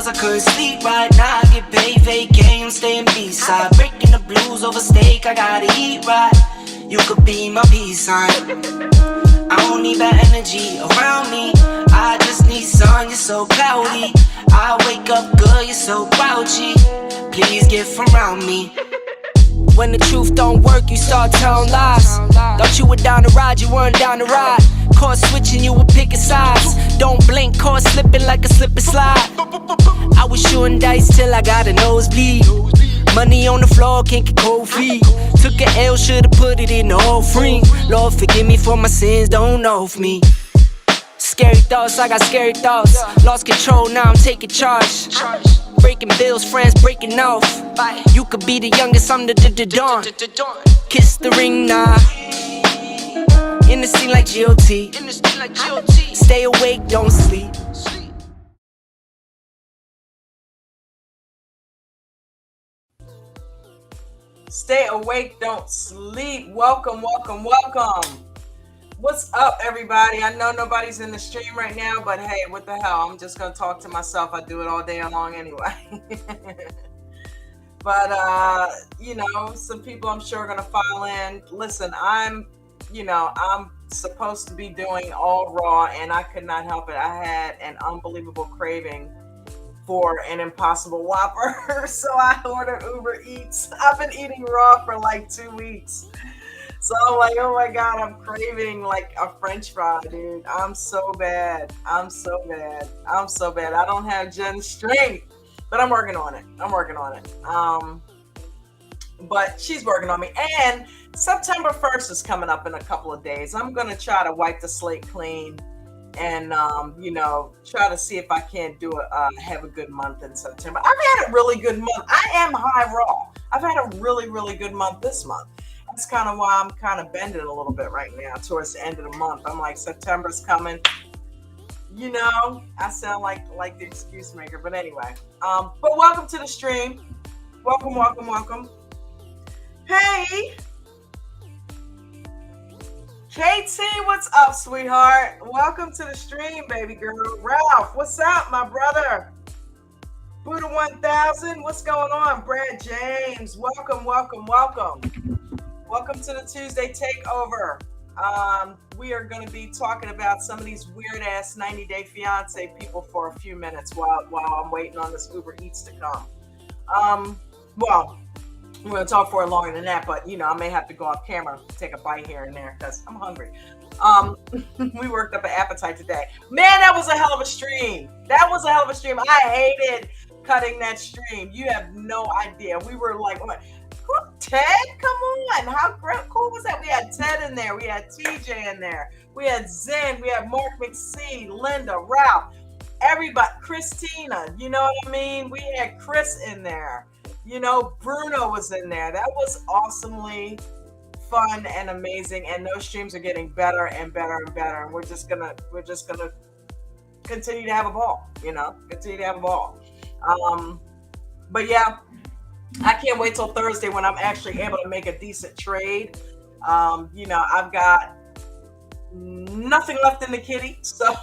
calls, I couldn't sleep right now. I get paid, fake games, staying B-side. Breaking the blues over steak, I gotta eat right. You could be my peace sign. I don't need that energy around me. I just need sun, you're so cloudy. I wake up good, you're so grouchy. Please get from around me. When the truth don't work, you start telling lies. Thought you were down to ride, you weren't down to ride. Caught switching, you were picking sides. Don't blink, caught slipping like a slip and slide. I was shooting dice till I got a nosebleed. Money on the floor, can't get cold feet. Took an L, should've put it in the offering. Lord, forgive me for my sins, don't know of me. Scary thoughts, I got scary thoughts. Lost control, now I'm taking charge. Breaking bills, friends breaking off. You could be the youngest, I'm the dawn. Kiss the ring, nah. In the scene like GOT. Stay awake, don't sleep. Stay awake, don't sleep. Welcome, welcome, welcome. What's up, everybody? I know nobody's in the stream right now, but hey, what the hell? I'm just going to talk to myself. I do it all day long anyway. But, you know, some people I'm sure are going to file in. Listen, I'm supposed to be doing all raw, and I could not help it. I had an unbelievable craving for an Impossible Whopper, so I ordered Uber Eats. I've been eating raw for like 2 weeks. So I'm like, oh my God, I'm craving like a French fry, dude. I'm so bad. I don't have Jen's strength, but I'm working on it. But she's working on me. And September 1st is coming up in a couple of days. I'm going to try to wipe the slate clean and, try to see if I can't have a good month in September. I've had a really good month. I am high raw. I've had a really, really good month this month. That's kind of why I'm kind of bending a little bit right now towards the end of the month. I'm like, September's coming. You know, I sound like the excuse maker, but anyway. But welcome to the stream. Welcome. Hey, KT, what's up, sweetheart? Welcome to the stream, baby girl. Ralph, what's up, my brother? Buddha 1000, what's going on? Brad James, welcome. Welcome to the Tuesday Takeover. We are going to be talking about some of these weird-ass 90-day fiancé people for a few minutes while I'm waiting on this Uber Eats to come. Well, we're going to talk for longer than that, but, I may have to go off camera, take a bite here and there because I'm hungry. We worked up an appetite today. Man, that was a hell of a stream. I hated cutting that stream. You have no idea. We were like, what? Ted, come on. How cool was that? We had Ted in there. We had TJ in there. We had Zen. We had Mark McSee, Linda, Ralph, everybody, Christina. You know what I mean? We had Chris in there. Bruno was in there. That was awesomely fun and amazing. And those streams are getting better and better and better. And we're just gonna continue to have a ball. But yeah. I can't wait till Thursday when I'm actually able to make a decent trade. I've got nothing left in the kitty. So,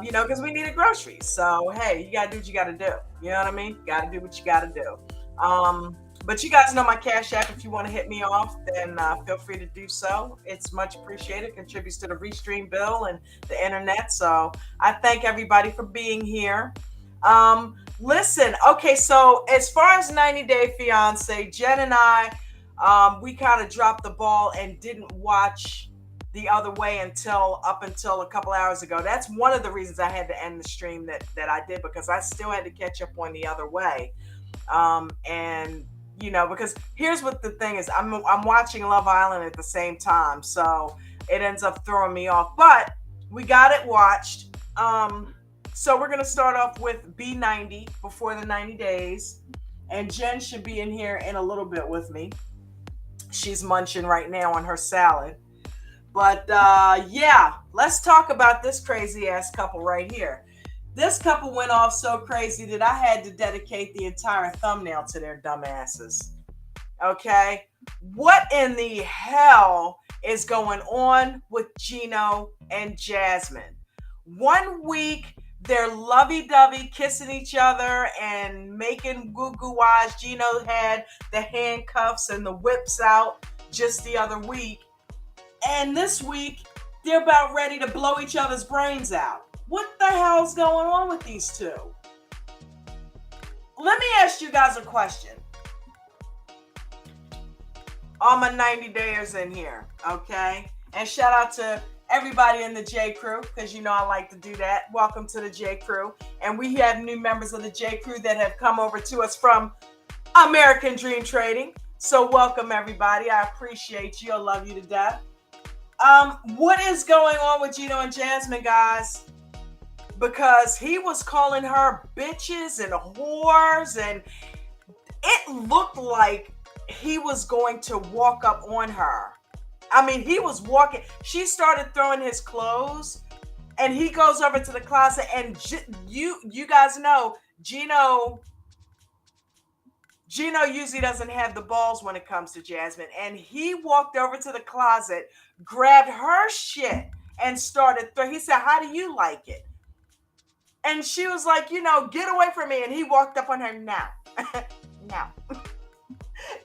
because we needed groceries. So, hey, you got to do what you got to do. You know what I mean? Got to do what you got to do. But you guys know my Cash App. If you want to hit me off, then feel free to do so. It's much appreciated. Contributes to the Restream bill and the internet. So I thank everybody for being here. Listen, okay, so as far as 90 Day Fiancé, Jen and I, we kind of dropped the ball and didn't watch The Other Way up until a couple hours ago. That's one of the reasons I had to end the stream that I did, because I still had to catch up on The Other Way. Because here's what the thing is, I'm watching Love Island at the same time, so it ends up throwing me off. But we got it watched. So we're going to start off with B90, Before the 90 Days. And Jen should be in here in a little bit with me. She's munching right now on her salad. But yeah, let's talk about this crazy-ass couple right here. This couple went off so crazy that I had to dedicate the entire thumbnail to their dumb asses. Okay? What in the hell is going on with Gino and Jasmine? 1 week They're lovey-dovey, kissing each other and making goo-goo eyes. Gino had the handcuffs and the whips out just the other week. And this week, they're about ready to blow each other's brains out. What the hell's going on with these two? Let me ask you guys a question. All my 90 dayers in here, okay? And shout out to everybody in the J Crew, because you know I like to do that. Welcome to the J Crew. And we have new members of the J Crew that have come over to us from American Dream Trading. So welcome everybody. I appreciate you. I love you to death. What is going on with Gino and Jasmine, guys? Because he was calling her bitches and whores, and it looked like he was going to walk up on her. I mean, he was walking. She started throwing his clothes, and he goes over to the closet. And you guys know, Gino usually doesn't have the balls when it comes to Jasmine. And he walked over to the closet, grabbed her shit, and started he said, "How do you like it?" And she was like, "Get away from me." And he walked up on her, "No, no."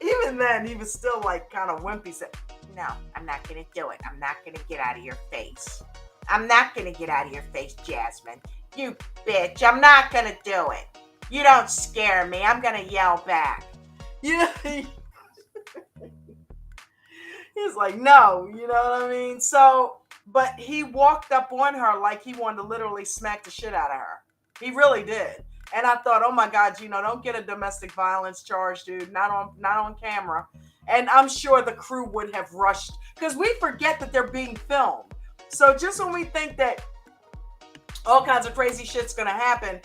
Even then, he was still like kind of wimpy. Said, "No, I'm not going to do it. I'm not going to get out of your face. I'm not going to get out of your face, Jasmine. You bitch. I'm not going to do it. You don't scare me. I'm going to yell back." He was like, "No," you know what I mean? So, but he walked up on her like he wanted to literally smack the shit out of her. He really did. And I thought, oh my God, Gino, don't get a domestic violence charge, dude. Not on camera. And I'm sure the crew would have rushed, because we forget that they're being filmed. So just when we think that all kinds of crazy shit's gonna happen,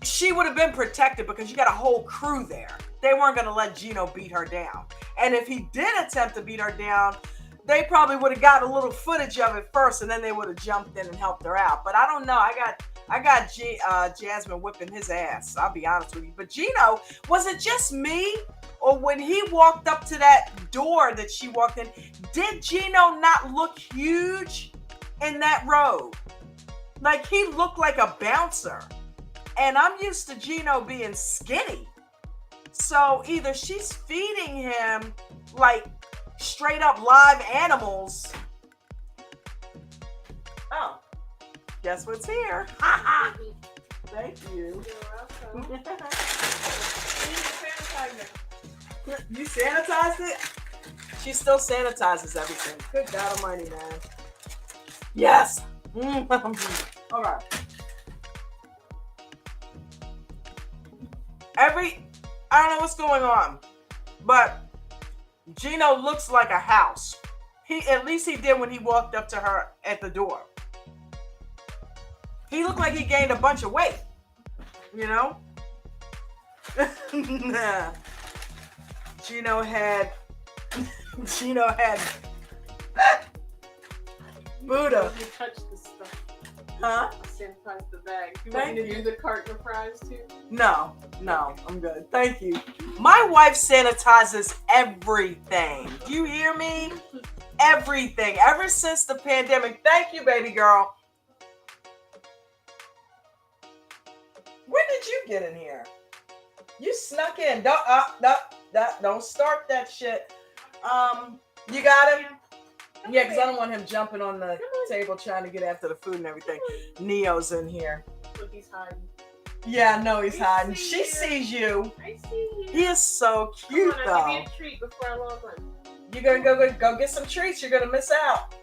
she would have been protected because you got a whole crew there. They weren't gonna let Gino beat her down. And if he did attempt to beat her down, they probably would have got a little footage of it first, and then they would have jumped in and helped her out. But I don't know. I got Jasmine whipping his ass. I'll be honest with you. But Gino, was it just me? Or when he walked up to that door that she walked in, did Gino not look huge in that robe? Like, he looked like a bouncer. And I'm used to Gino being skinny. So either she's feeding him like straight up live animals. Oh, guess what's here? Thank you. You're welcome. You sanitized it? She still sanitizes everything. Good God almighty, man. Yes. All right. I don't know what's going on, but Gino looks like a house. At least he did when he walked up to her at the door. He looked like he gained a bunch of weight, Nah. Gino had Buddha. You touched the stuff. Huh? I sanitized the bag. You Thank want me to you. do the carton of fries too? No, I'm good. Thank you. My wife sanitizes everything. Do you hear me? Everything. Ever since the pandemic. Thank you, baby girl. When did you get in here? You snuck in. Don't start that shit. You got him? Yeah, because I don't want him jumping on the table trying to get after the food and everything. Neo's in here. Look, he's hiding. Yeah, I know he's hiding. see She you. sees you. I see you. He is so cute, Come on, though. I'll give you a treat before I log on. You're gonna go get some treats. You're gonna miss out.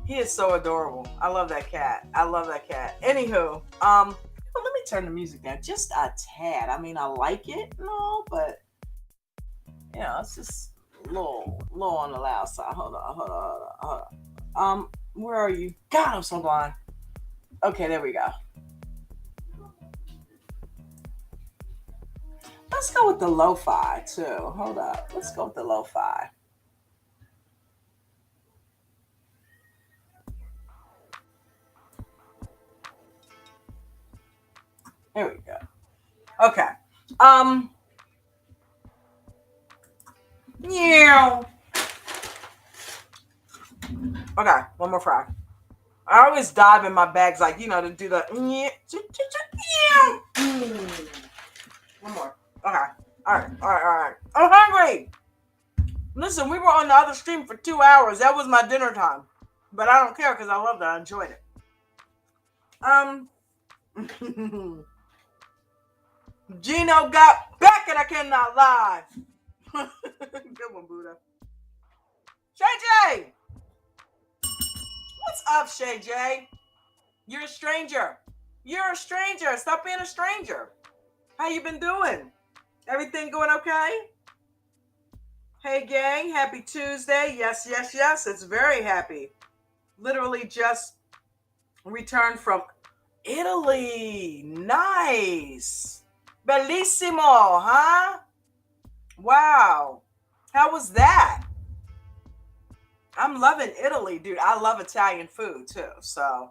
He is so adorable. I love that cat. Anywho, well, let me turn the music down just a tad. I mean, I like it, no, but it's just a little on the loud side. Hold on. Where are you? God, I'm so blind. Okay, there we go. Let's go with the lo-fi too. Hold up. Let's go with the lo-fi. There we go. Okay. Yeah. Okay, one more fry. I always dive in my bags, like, to do the. One more. Okay. All right. I'm hungry. Listen, we were on the other stream for 2 hours. That was my dinner time. But I don't care because I loved it. I enjoyed it. Gino got back and I cannot lie. Good one, Buddha. Shay J! What's up, Shay J? You're a stranger. You're a stranger. Stop being a stranger. How you been doing? Everything going okay? Hey, gang. Happy Tuesday. Yes. It's very happy. Literally just returned from Italy. Nice. Bellissimo, huh? Wow. How was that? I'm loving Italy, dude. I love Italian food too. So,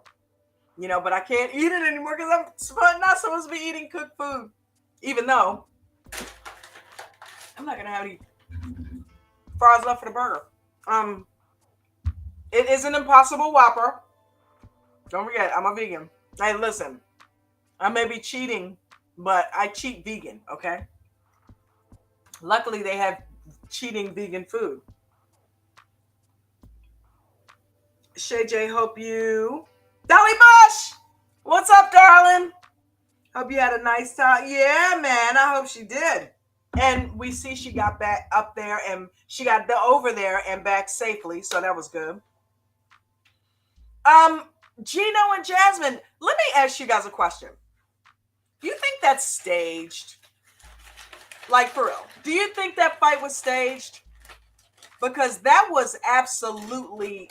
but I can't eat it anymore because I'm not supposed to be eating cooked food. Even though I'm not going to have any fries left for the burger. It is an Impossible Whopper. Don't forget, I'm a vegan. Hey, listen, I may be cheating, but I cheat vegan, okay? Luckily, they have cheating vegan food. Shay J, hope you... Dolly Bush! What's up, darling? Hope you had a nice time. Yeah, man, I hope she did. And we see she got back up there and she got over there and back safely, so that was good. Gino and Jasmine, let me ask you guys a question. Do you think that's staged? Like, for real, do you think that fight was staged? Because that was absolutely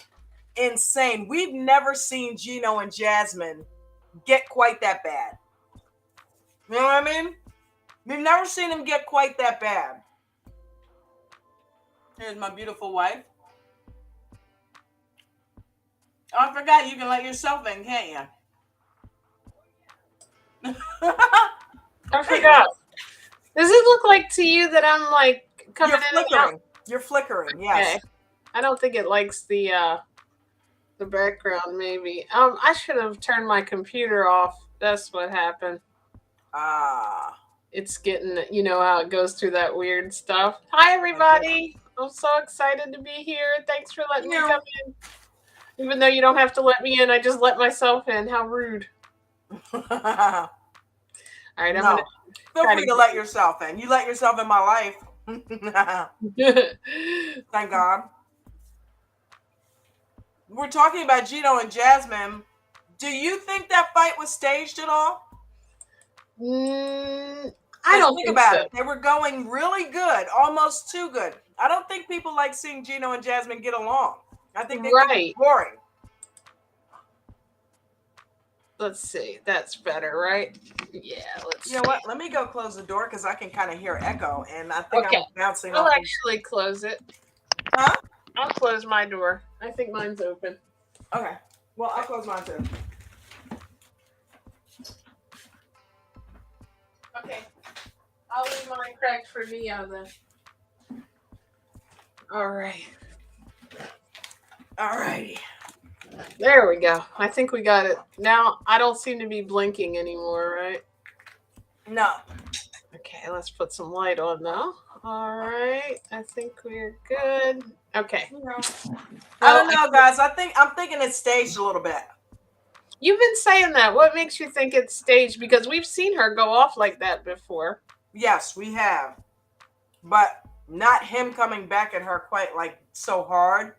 insane. We've never seen Gino and Jasmine get quite that bad. You know what I mean? We've never seen them get quite that bad. Here's my beautiful wife. Oh, I forgot you can let yourself in, can't you? I forgot. Does it look like to you that I'm like coming You're in? flickering. You're flickering. Yes. Okay. I don't think it likes the background. Maybe. I should have turned my computer off. That's what happened. It's getting, how it goes through that weird stuff. Hi, everybody. I'm so excited to be here. Thanks for letting me come in. Even though you don't have to let me in, I just let myself in. How rude. All right, I'm going to... Feel free to let yourself in. You let yourself in my life. Thank God. We're talking about Gino and Jasmine. Do you think that fight was staged at all? I don't think about so. it. They were going really good, almost too good. I don't think people like seeing Gino and Jasmine get along. I think they think it's boring. Let's see. That's better, right? Yeah, let's see. You know what? Let me go close the door because I can kind of hear echo, and I think I'm bouncing I'll off. actually close it. Huh? I'll close my door. I think mine's open. Okay. Well, I'll close mine too. Okay. I'll leave mine cracked for Mia then. All right. All righty. There we go. I think we got it. Now, I don't seem to be blinking anymore, right? No. Okay, let's put some light on now. All right. I think we're good. Okay. I don't know, guys. I'm thinking it's staged a little bit. You've been saying that. What makes you think it's staged? Because we've seen her go off like that before. Yes, we have. But not him coming back at her quite like so hard.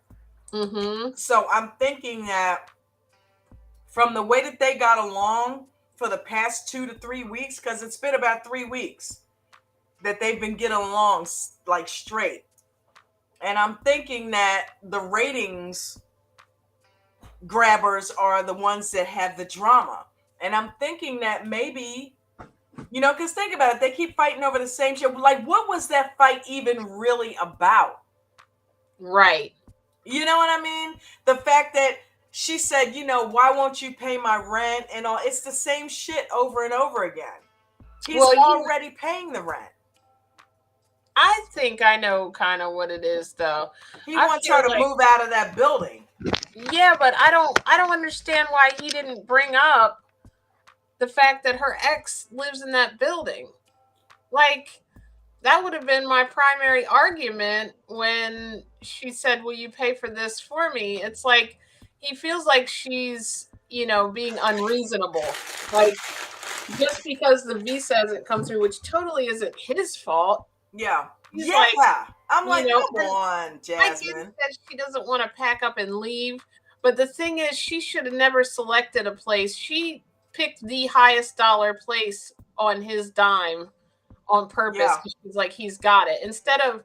Mm-hmm. So I'm thinking that from the way that they got along for the past 2 to 3 weeks, because it's been about 3 weeks that they've been getting along like straight. And I'm thinking that the ratings grabbers are the ones that have the drama. And I'm thinking that maybe, because think about it, they keep fighting over the same shit. Like, what was that fight even really about? Right. You know what I mean? The fact that she said, why won't you pay my rent and all? It's the same shit over and over again. He's already paying the rent. I think I know kind of what it is, though. He wants her to move out of that building. Yeah, but I don't understand why he didn't bring up the fact that her ex lives in that building. Like, that would have been my primary argument when she said, "Will you pay for this for me?" It's like he feels like she's, being unreasonable. Like, just because the visa hasn't come through, which totally isn't his fault. Yeah. He's like, I'm like, come and on, I get it Jasmine. that she doesn't want to pack up and leave, but the thing is, she should have never selected a place. She picked the highest dollar place on his dime on purpose Yeah. because she's like, he's got it. Instead of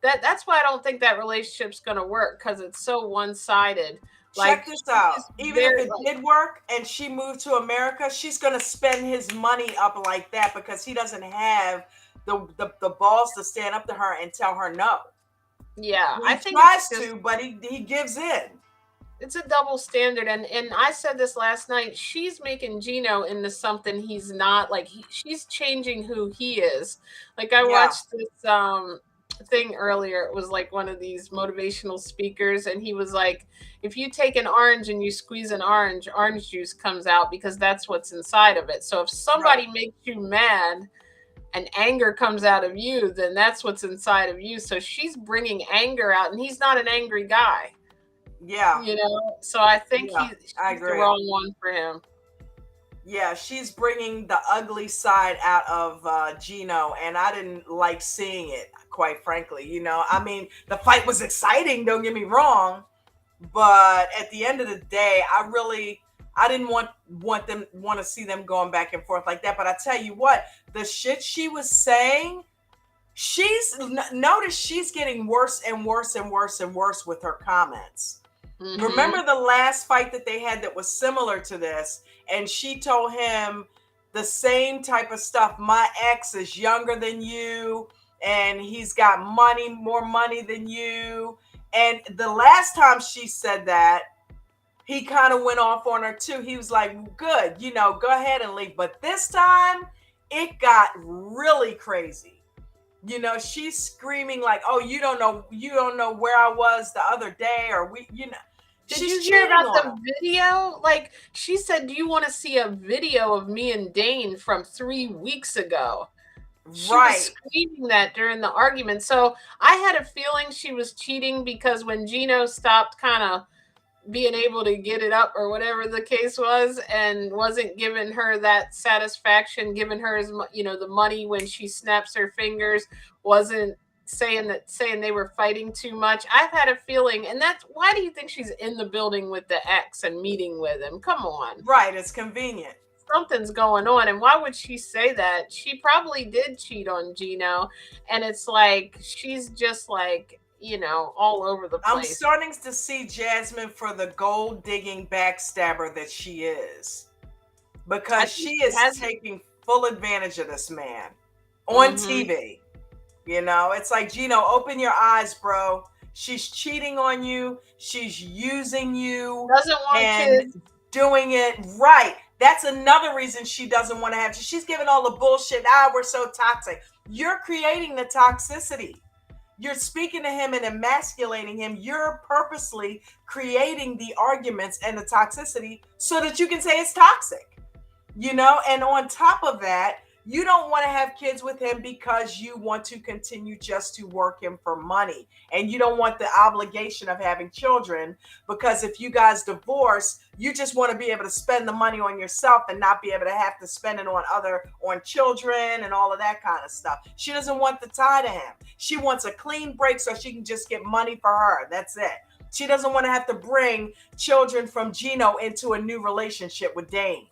that, that's why I don't think that relationship's gonna work because it's so one-sided. Like, Check this out. she's Even if very it did work and she moved to America, she's gonna spend his money up like that because he doesn't have the balls to stand up to her and tell her no. yeah, He I think tries it's just to, but he gives in. it's a double standard, and I said this last night. She's making Gino into something he's not. Like, she's changing who he is. Like, I Yeah. watched this thing earlier. It was like one of these motivational speakers, and he was like, if you take an orange and you squeeze an orange juice comes out because that's what's inside of it. So if somebody Right. makes you mad and anger comes out of you, then that's what's inside of you. So she's bringing anger out, and he's not an angry guy. Yeah. So I think Yeah. I she's the agree. wrong one for him. Yeah, she's bringing the ugly side out of Gino, and I didn't like seeing it, quite frankly. I mean, the fight was exciting, don't get me wrong, but at the end of the day, I didn't want to see them going back and forth like that. But I tell you what, the shit she was saying, notice she's getting worse and worse and worse and worse with her comments. Mm-hmm. Remember the last fight that they had that was similar to this, and she told him the same type of stuff. My ex is younger than you, and he's got more money than you. And the last time she said that, he kind of went off on her too. He was like, good, go ahead and leave. But this time, it got really crazy. She's screaming like, "Oh, you don't know where I was the other day," or Did she's you hear about the him. video? Like, she said, "Do you want to see a video of me and Dane from 3 weeks ago?" She was screaming that during the argument. So I had a feeling she was cheating because when Gino stopped kind of being able to get it up or whatever the case was and wasn't giving her that satisfaction, giving her the money when she snaps her fingers, wasn't saying they were fighting too much. I've had a feeling, and that's why do you think she's in the building with the ex and meeting with him? Come on. Right, it's convenient. Something's going on, and why would she say that? She probably did cheat on Gino, and it's like she's just like all over the place. I'm starting to see Jasmine for the gold digging backstabber that she is, because she is taking full advantage of this man on TV. It's like, Gino, open your eyes, bro. She's cheating on you. She's using you. Doesn't want kids. Doing it right. That's another reason she doesn't want to have. She's giving all the bullshit. We're so toxic. You're creating the toxicity. You're speaking to him and emasculating him. You're purposely creating the arguments and the toxicity so that you can say it's toxic. And on top of that, you don't want to have kids with him because you want to continue just to work him for money. And you don't want the obligation of having children, because if you guys divorce, you just want to be able to spend the money on yourself and not be able to have to spend it on children and all of that kind of stuff. She doesn't want the tie to him. She wants a clean break so she can just get money for her. That's it. She doesn't want to have to bring children from Gino into a new relationship with Dane.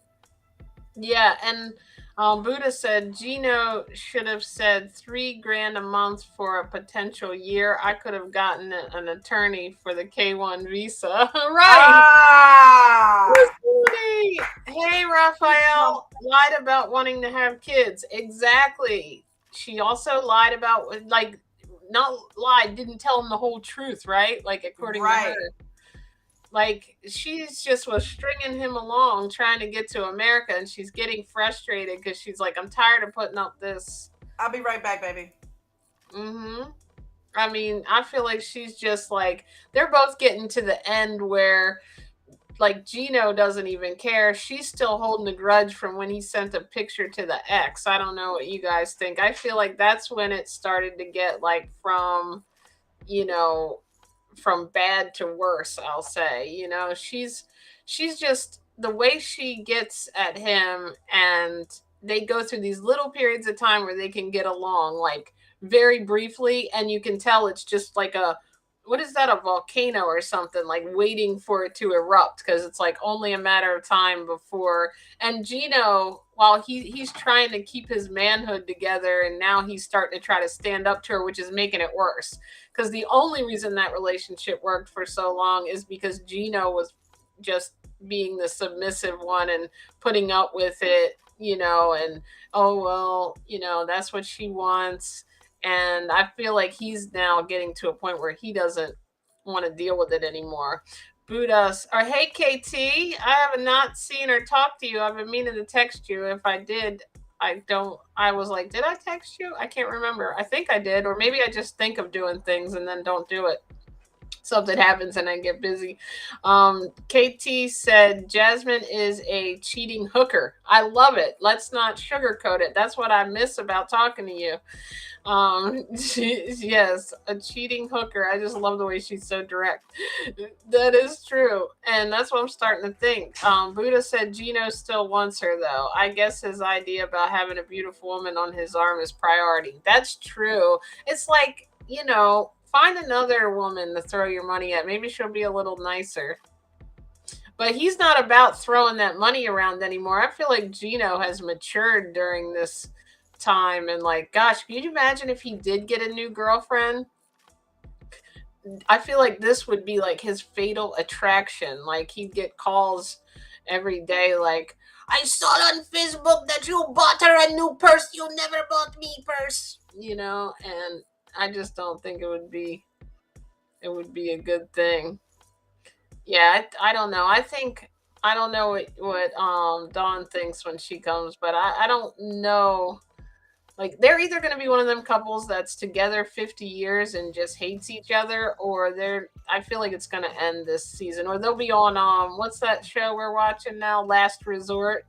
Yeah, and Buddha said Gino should have said $3,000 a month for a potential year. I could have gotten an attorney for the K1 visa. Right. Hey, Raphael lied about wanting to have kids. Exactly. She also lied about, not lied, didn't tell him the whole truth, right? Like, according to her. Like, she's just was stringing him along trying to get to America, and she's getting frustrated because she's like, I'm tired of putting up this. I'll be right back, baby. I mean, I feel like she's just like, they're both getting to the end where like Gino doesn't even care. She's still holding a grudge from when he sent a picture to the ex. I don't know what you guys think. I feel like that's when it started to get like you know, from bad to worse, I'll say. You know, she's just the way she gets at him, and they go through these little periods of time where they can get along like very briefly, and you can tell it's just like a, what is that, a volcano or something, like waiting for it to erupt, because it's like only a matter of time before. And Gino, while he's trying to keep his manhood together, and now he's starting to try to stand up to her, which is making it worse, because the only reason that relationship worked for so long is because Gino was just being the submissive one and putting up with it, you know, and oh well, you know, that's what she wants. And I feel like he's now getting to a point where he doesn't want to deal with it anymore. Buddha's or hey KT, I have not seen or talked to you. I've been meaning to text you. If I did, I was like, did I text you? I can't remember. I think I did, or maybe I just think of doing things and then don't do it. Something happens and I get busy. KT said Jasmine is a cheating hooker. I love it. Let's not sugarcoat it. That's what I miss about talking to you. Yes, a cheating hooker. I just love the way she's so direct. That is true, and that's what I'm starting to think. Buddha said Gino still wants her though. I guess his idea about having a beautiful woman on his arm is priority. That's true. It's like, you know, find another woman to throw your money at. Maybe she'll be a little nicer. But he's not about throwing that money around anymore. I feel like Gino has matured during this time, and like, gosh, can you imagine if he did get a new girlfriend? I feel like this would be like his fatal attraction. Like he'd get calls every day like, I saw on Facebook that you bought her a new purse. You never bought me purse. You know, and I just don't think it would be a good thing. Yeah, I don't know. I don't know what Dawn thinks when she comes, but I don't know. Like they're either going to be one of them couples that's together 50 years and just hates each other, or they're, I feel like it's going to end this season, or they'll be on what's that show we're watching now, Last Resort.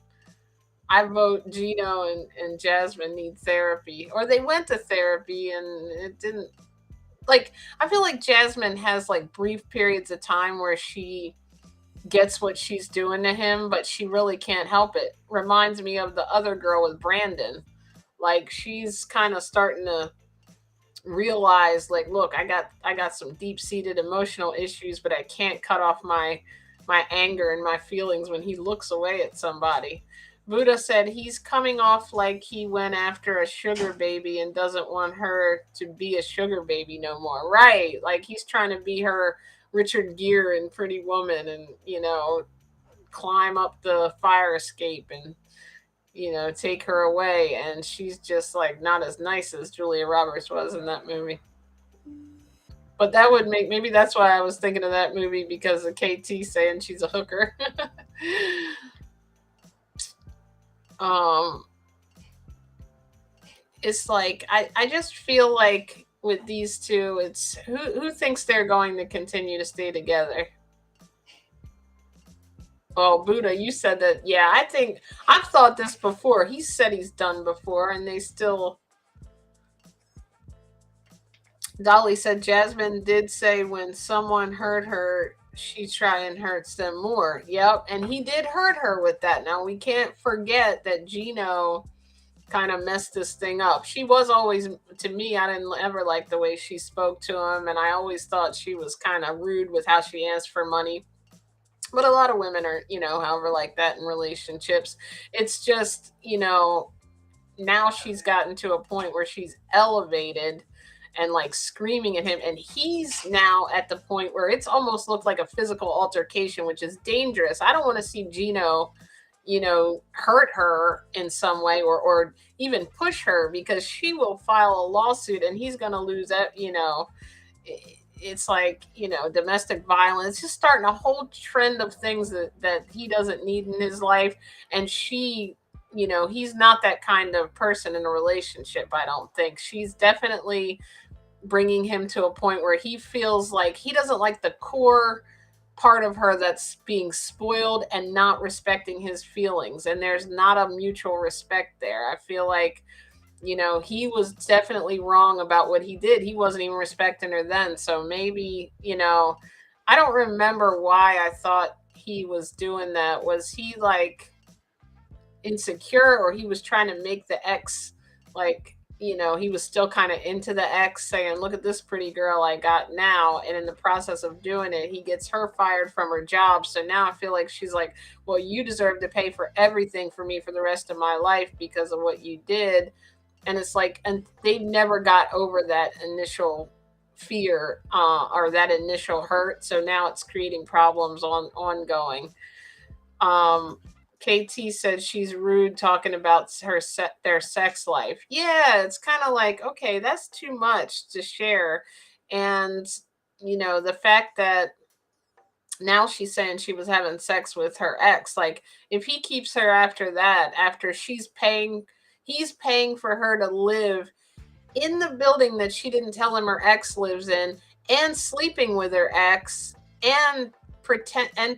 I vote Gino and Jasmine need therapy, or they went to therapy and it didn't, like, I feel like Jasmine has like brief periods of time where she gets what she's doing to him, but she really can't help it. Reminds me of the other girl with Brandon. Like she's kind of starting to realize like, look, I got some deep-seated emotional issues, but I can't cut off my anger and my feelings when he looks away at somebody. Buddha said he's coming off like he went after a sugar baby and doesn't want her to be a sugar baby no more. Right. Like he's trying to be her Richard Gere and Pretty Woman, and, you know, climb up the fire escape and, you know, take her away. And she's just like not as nice as Julia Roberts was in that movie. But that would make, maybe that's why I was thinking of that movie, because of KT saying she's a hooker. um it's like I just feel like with these two, it's who thinks they're going to continue to stay together. Well, Buddha, you said that. Yeah, I think I've thought this before. He said he's done before, and they still. Dolly said Jasmine did say when someone hurt her, she try and hurts them more. Yep, and he did hurt her with that. Now we can't forget that Gino kind of messed this thing up. She was always, to me, I didn't ever like the way she spoke to him, and I always thought she was kind of rude with how she asked for money. But a lot of women are, you know, however, like that in relationships. It's just, you know, now she's gotten to a point where she's elevated and like screaming at him, and he's now at the point where it's almost looked like a physical altercation, which is dangerous. I don't want to see Gino, you know, hurt her in some way, or even push her, because she will file a lawsuit and he's going to lose that, you know. It's like, you know, domestic violence, just starting a whole trend of things that he doesn't need in his life. And she, you know, he's not that kind of person in a relationship. I don't think she's definitely bringing him to a point where he feels like he doesn't like the core part of her that's being spoiled and not respecting his feelings. And there's not a mutual respect there. I feel like, he was definitely wrong about what he did. He wasn't even respecting her then. So maybe, I don't remember why I thought he was doing that. Was he like insecure, or he was trying to make the ex like, he was still kind of into the ex, saying, look at this pretty girl I got now. And in the process of doing it, he gets her fired from her job. So now I feel like she's like, well, you deserve to pay for everything for me for the rest of my life because of what you did. And it's like, and they never got over that initial fear or that initial hurt. So now it's creating problems ongoing. KT said she's rude talking about their sex life. Yeah, it's kind of like, okay, that's too much to share. And the fact that now she's saying she was having sex with her ex, like if he keeps her after that, after he's paying for her to live in the building that she didn't tell him her ex lives in, and sleeping with her ex, and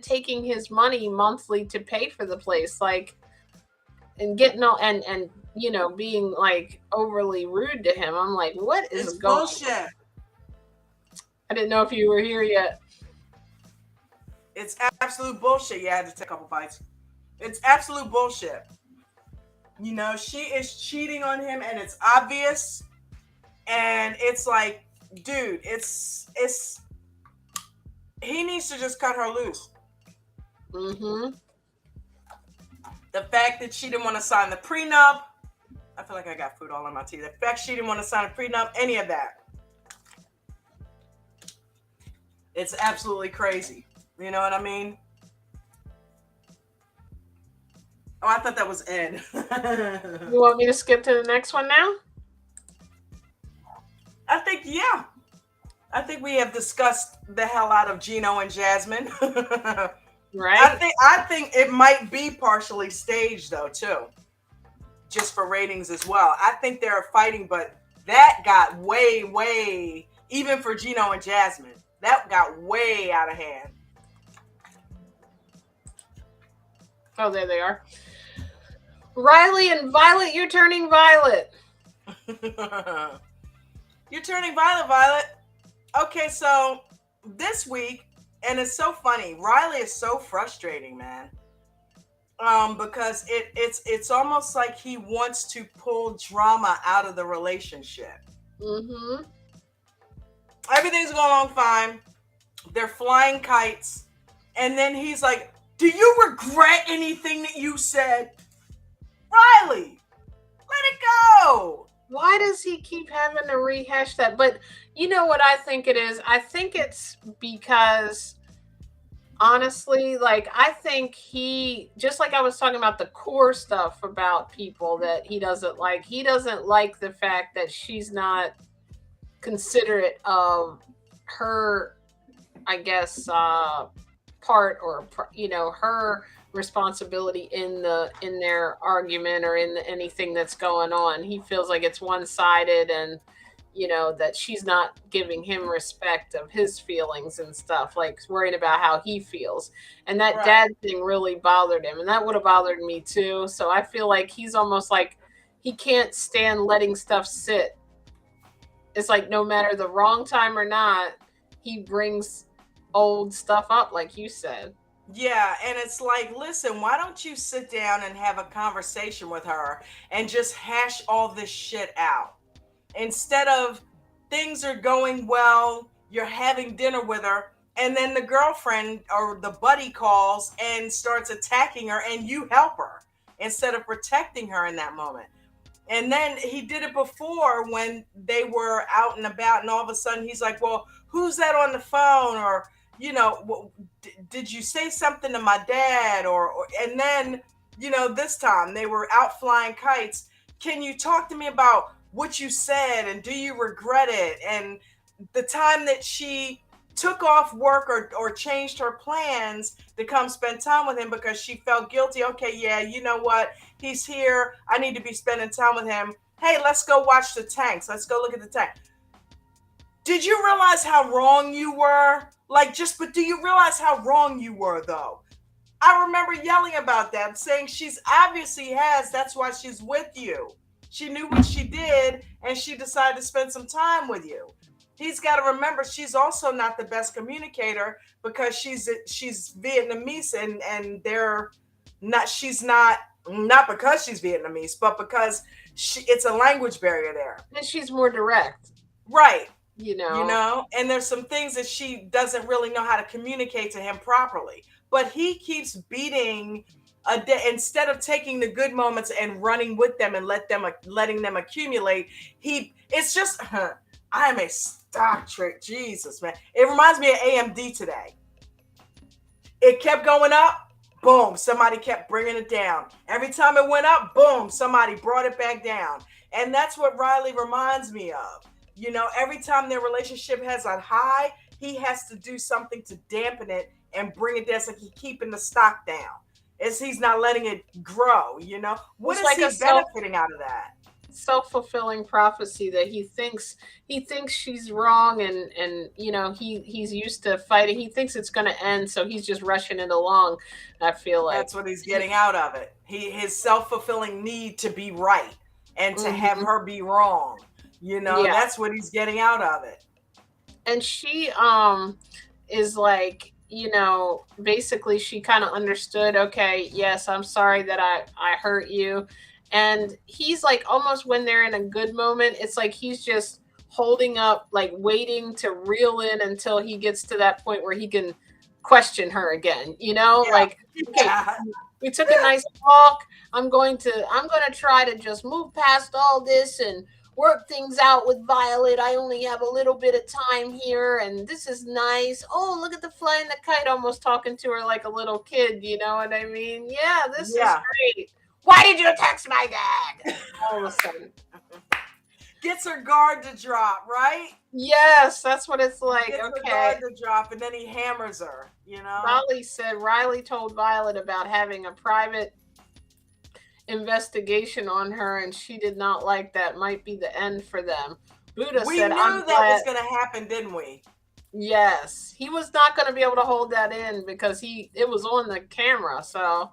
taking his money monthly to pay for the place, like, and getting all and being like overly rude to him. I'm like, what is going bullshit. I didn't know if you were here yet. It's absolute bullshit. Yeah, I had to take a couple bites. It's absolute bullshit. She is cheating on him, and it's obvious. And it's like, dude, he needs to just cut her loose. Mm-hmm. The fact that she didn't want to sign the prenup, I feel like I got food all on my teeth. The fact she didn't want to sign a prenup, any of that. It's absolutely crazy. You know what I mean? Oh, I thought that was Ed. You want me to skip to the next one now? I think, yeah. I think we have discussed the hell out of Gino and Jasmine. Right. I think it might be partially staged though too, just for ratings as well. I think they're fighting, but that got way, even for Gino and Jasmine, that got way out of hand. Oh, there they are. Riley and Violet, you're turning violet. You're turning violet. Okay, so this week, and it's so funny, Riley is so frustrating, man. Because it's almost like he wants to pull drama out of the relationship. Mm-hmm. Everything's going along fine. They're flying kites. And then he's like, do you regret anything that you said? Riley, let it go. Why does he keep having to rehash that? But you know what I think it is? I think it's because, honestly, like, I think he, just like I was talking about the core stuff about people that he doesn't like the fact that she's not considerate of her, I guess, part, or her responsibility in their argument, or in anything that's going on. He feels like it's one-sided, and that she's not giving him respect of his feelings and stuff, like worried about how he feels. And that dad thing really bothered him, and that would have bothered me too. So I feel like he's almost like he can't stand letting stuff sit. It's like no matter the wrong time or not, he brings old stuff up, like you said. Yeah, and it's like, listen, why don't you sit down and have a conversation with her and just hash all this shit out? Instead of things are going well, you're having dinner with her, and then the girlfriend or the buddy calls and starts attacking her, and you help her instead of protecting her in that moment. And then he did it before when they were out and about, and all of a sudden he's like, well, who's that on the phone? Or, did you say something to my dad? And then, this time they were out flying kites. Can you talk to me about what you said, and do you regret it? And the time that she took off work or changed her plans to come spend time with him because she felt guilty. Okay, yeah, you know what? He's here. I need to be spending time with him. Hey, let's go watch the tanks. Let's go look at the tank. Did you realize how wrong you were? But do you realize how wrong you were, though? I remember yelling about that, saying she's obviously has, that's why she's with you. She knew what she did, and she decided to spend some time with you. He's got to remember she's also not the best communicator because she's Vietnamese, and they're not. She's not because she's Vietnamese, but because it's a language barrier there. And she's more direct, right? You know, and there's some things that she doesn't really know how to communicate to him properly. But he keeps beating a day instead of taking the good moments and running with them and letting them accumulate. It's just I am a stock trick. Jesus, man. It reminds me of AMD today. It kept going up, boom, somebody kept bringing it down. Every time it went up, boom, somebody brought it back down. And that's what Riley reminds me of. Every time their relationship has a high, he has to do something to dampen it and bring it down. So he's keeping the stock down. He's not letting it grow, What is he benefiting out of that? Self-fulfilling prophecy that he thinks she's wrong, and he's used to fighting. He thinks it's going to end, so he's just rushing it along. I feel like that's what he's getting out of it. His self-fulfilling need to be right and to have her be wrong. That's what he's getting out of it. And she is like, basically she kind of understood, okay, yes, I'm sorry that I hurt you. And he's like, almost when they're in a good moment, it's like he's just holding up, like waiting to reel in until he gets to that point where he can question her again, like, okay, we took a nice walk. I'm going to try to just move past all this and work things out with Violet. I only have a little bit of time here, and this is nice. Oh, look at the flying the kite, almost talking to her like a little kid, you know what I mean? Yeah, this is great. Why did you text my dad? All of a sudden. Gets her guard to drop, right? Yes, that's what it's like. Gets her guard to drop, and then he hammers her, Riley told Violet about having a private investigation on her, and she did not like that. Might be the end for them. Buddha we said, knew that was going to happen, didn't we? Yes, he was not going to be able to hold that in because it was on the camera. So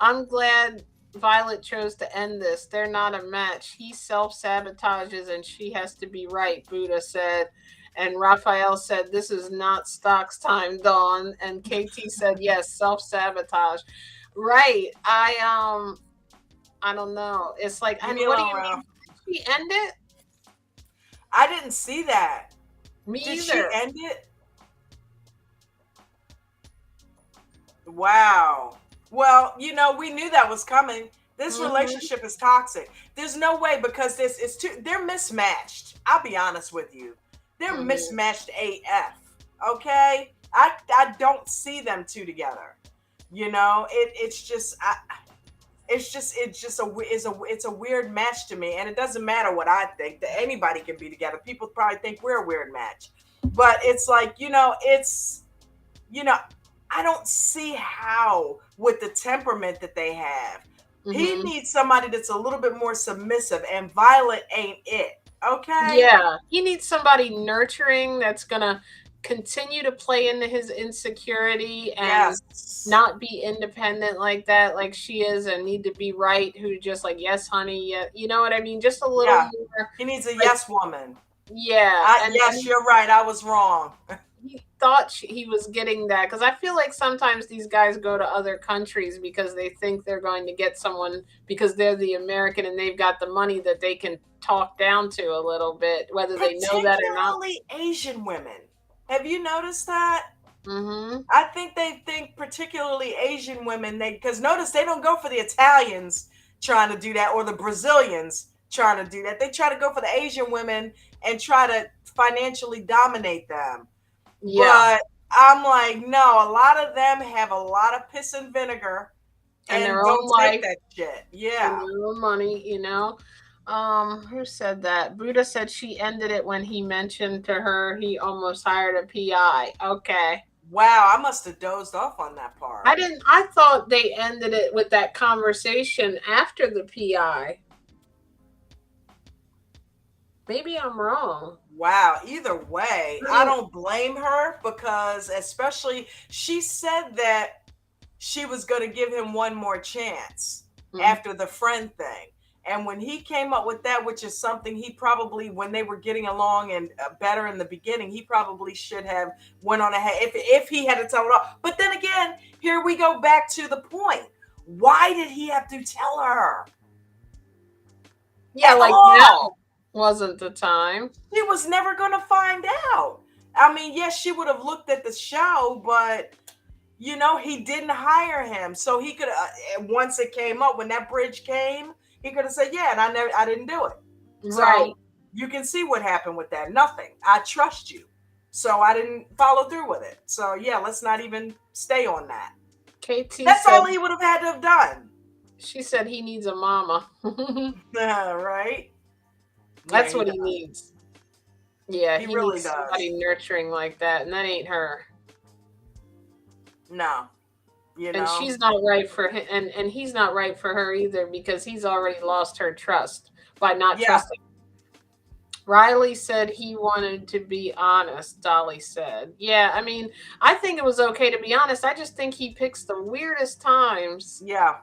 I'm glad Violet chose to end this. They're not a match. He self-sabotages and she has to be right, Buddha said. And Raphael said, this is not stocks time, Dawn. And KT said, yes, self-sabotage. Right. I don't know. It's like, what do you mean? Did she end it? I didn't see that. Me either. Did she end it? Wow. Well, we knew that was coming. This relationship is toxic. There's no way, because they're mismatched. I'll be honest with you. They're mismatched AF. Okay? I don't see them two together. It's a weird match to me, and it doesn't matter what I think. That anybody can be together. People probably think we're a weird match, but it's like I don't see how, with the temperament that they have, he needs somebody that's a little bit more submissive, and Violet ain't it. Okay. Yeah, he needs somebody nurturing that's gonna continue to play into his insecurity and not be independent like that, like she is, and need to be right, who just like, yes honey, yeah, you know what I mean, just a little more. He needs a yes woman. Yes, you're right, I was wrong. He thought he was getting that, because I feel like sometimes these guys go to other countries because they think they're going to get someone because they're the American and they've got the money that they can talk down to a little bit, whether they know that or not. Particularly Asian women. Have you noticed that? Mm-hmm. I think they think particularly Asian women, because notice they don't go for the Italians trying to do that, or the Brazilians trying to do that. They try to go for the Asian women and try to financially dominate them. Yeah. But I'm like, no, a lot of them have a lot of piss and vinegar and their don't own life. Take that shit. Yeah. And their own money, Who said that? Buddha said she ended it when he mentioned to her he almost hired a PI. Okay. Wow, I must have dozed off on that part. I thought they ended it with that conversation after the PI. Maybe I'm wrong. Wow. Either way, I don't blame her because, especially, she said that she was going to give him one more chance after the friend thing. And when he came up with that, which is something he probably, when they were getting along and better in the beginning, he probably should have went on ahead if he had to tell it all. But then again, here we go back to the point. Why did he have to tell her? Yeah, At like all? that wasn't the time. She was never going to find out. I mean, yes, she would have looked at the show, but you know, he didn't hire him, so he could. Once it came up, when that bridge came, he could have said, "Yeah," and I didn't do it. Right. So you can see what happened with that. Nothing. I trust you, so I didn't follow through with it. So yeah, let's not even stay on that. KT That's said, all he would have had to have done. She said he needs a mama. Right? That's Yeah, what he needs. Yeah, He he really needs does. somebody nurturing like that, and that ain't her. No. You know? And she's not right for him, and he's not right for her either because he's already lost her trust by not trusting. Riley said he wanted to be honest, Dolly said. Yeah, I mean, I think it was okay to be honest. I just think he picks the weirdest times. Yeah.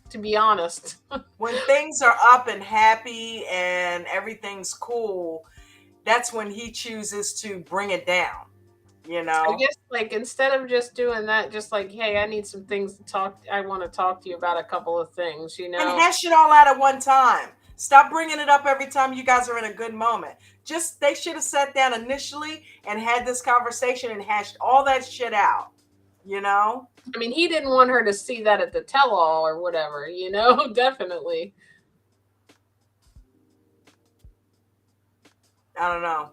To be honest. When things are up and happy and everything's cool, that's when he chooses to bring it down. You know, I guess like instead of just doing that, just like, hey, I need some things to talk. I want to talk to you about a couple of things, you know, and hash it all out at one time. Stop bringing it up every time you guys are in a good moment. Just they should have sat down initially and had this conversation and hashed all that shit out. You know, I mean, he didn't want her to see that at the tell-all or whatever, you know, definitely. I don't know.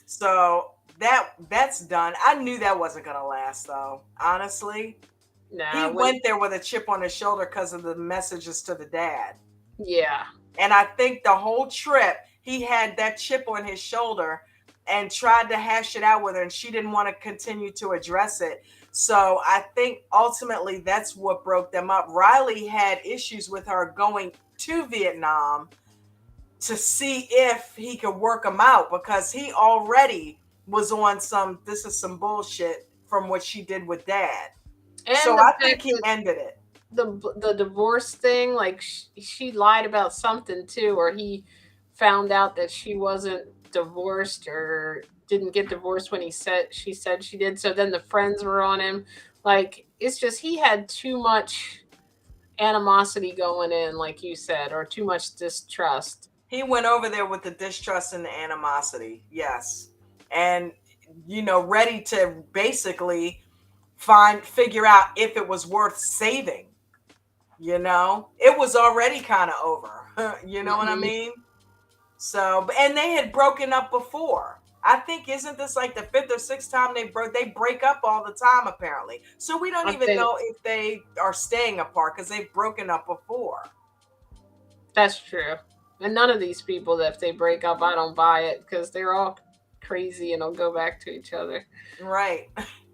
So that's done. I knew that wasn't gonna last though. Honestly, he went there with a chip on his shoulder because of the messages to the dad. Yeah, and I think the whole trip he had that chip on his shoulder and tried to hash it out with her, and she didn't want to continue to address it. So I think ultimately that's what broke them up. Riley had issues with her going to Vietnam to see if he could work them out because he already was on this is some bullshit from what she did with dad. And so I think he ended it. The divorce thing, like she lied about something too, or he found out that she wasn't divorced or didn't get divorced when she said she did. So then the friends were on him. Like it's just he had too much animosity going in, like you said, or too much distrust. He went over there with the distrust and the animosity, yes, and you know, ready to basically figure out if it was worth saving. You know, it was already kind of over. You know what I mean? So, and they had broken up before. I think isn't this like the 5th or 6th time they break up all the time apparently. So we don't even know if they are staying apart because they've broken up before. That's true. And none of these people that if they break up, I don't buy it because they're all crazy and they'll go back to each other. Right.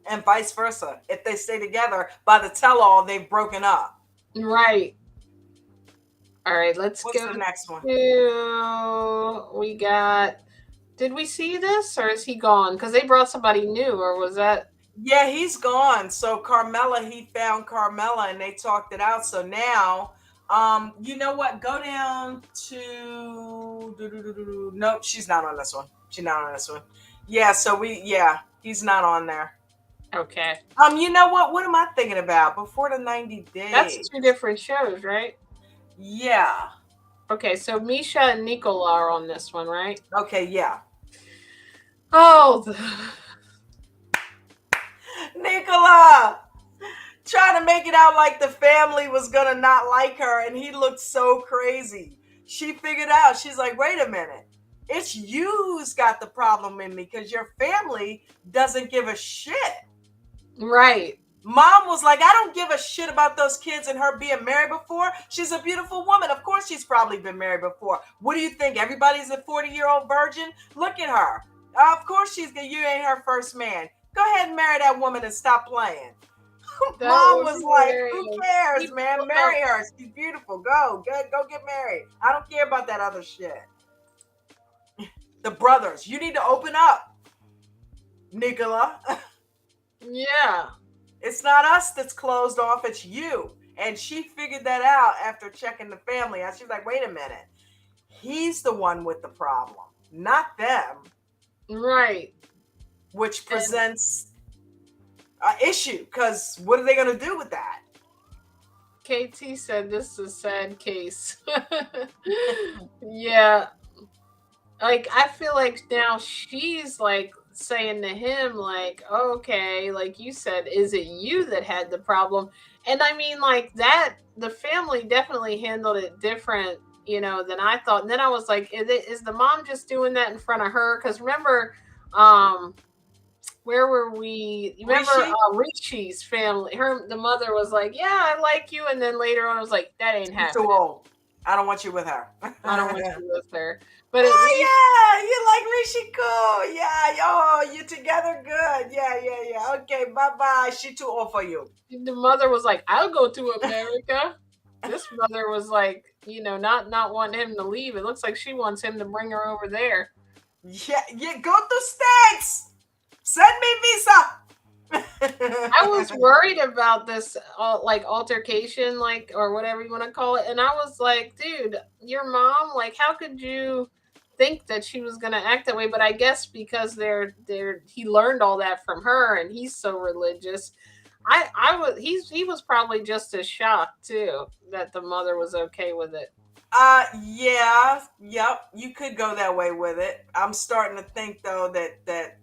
And vice versa. If they stay together, by the tell-all, they've broken up. Right. All right, let's What's go the next one? We got, did we see this or is he gone? Because they brought somebody new, or was that? Yeah, he's gone. So Carmela, he found Carmela and they talked it out. So now, you know what? Go down to nope, she's not on this one. She's not on this one. Yeah, so he's not on there. Okay. You know what? What am I thinking about? Before the 90 days. That's 2 different shows, right? Yeah. Okay, so Misha and Nicola are on this one, right? Okay, yeah. Oh, Nicola trying to make it out like the family was gonna not like her, and he looked so crazy. She figured out, she's like, wait a minute, it's you who's got the problem in me because your family doesn't give a shit. Right. Mom was like, I don't give a shit about those kids and her being married before. She's a beautiful woman. Of course she's probably been married before. What do you think? Everybody's a 40-year-old virgin? Look at her. Of course you ain't her first man. Go ahead and marry that woman and stop playing. Mom was like, who cares, man? Marry her. She's beautiful. Go get married. I don't care about that other shit. The brothers, you need to open up, Nicola. Yeah. It's not us that's closed off, it's you. And she figured that out after checking the family. And she's like, wait a minute. He's the one with the problem, not them. Right. Which presents an issue, because what are they going to do with that? KT said this is a sad case. Yeah. Like, I feel like now she's like saying to him, like, okay, like you said, is it you that had the problem? And I mean, like, that the family definitely handled it different, than I thought. And then I was like, is the mom just doing that in front of her? Because remember, where were we? You remember Richie's family? The mother was like, "Yeah, I like you," and then later on, I was like, "That ain't happening. Too old. I don't want you with her. I don't want you with her." But yeah, you like Rishi, cool. Yeah, you together, good. Yeah. Okay, bye. She too old for you. The mother was like, "I'll go to America." This mother was like, not wanting him to leave. It looks like she wants him to bring her over there. Yeah, go to States. Send me visa. I was worried about this altercation, or whatever you want to call it, and I was like, dude, your mom, like, how could you think that she was going to act that way? But I guess because he learned all that from her, and he's so religious. He was probably just as shocked too that the mother was okay with it. Yep, you could go that way with it. I'm starting to think though that that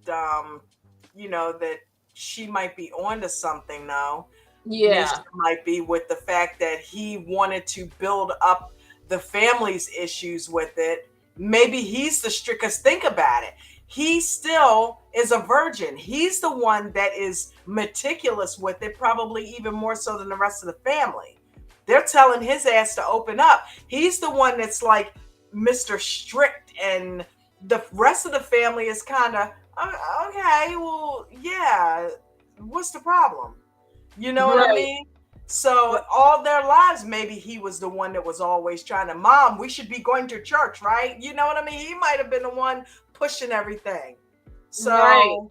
she might be onto something though. Yeah, Misha might be, with the fact that he wanted to build up the family's issues with it. Maybe he's the strictest. Think about it. He still is a virgin. He's the one that is meticulous with it, probably even more so than the rest of the family. They're telling his ass to open up. He's the one that's like Mr. Strict, and the rest of the family is kind of, okay, well, yeah, what's the problem? You know what I mean? So all their lives, maybe he was the one that was always trying to, Mom, we should be going to church, right? You know what I mean? He might have been the one pushing everything. So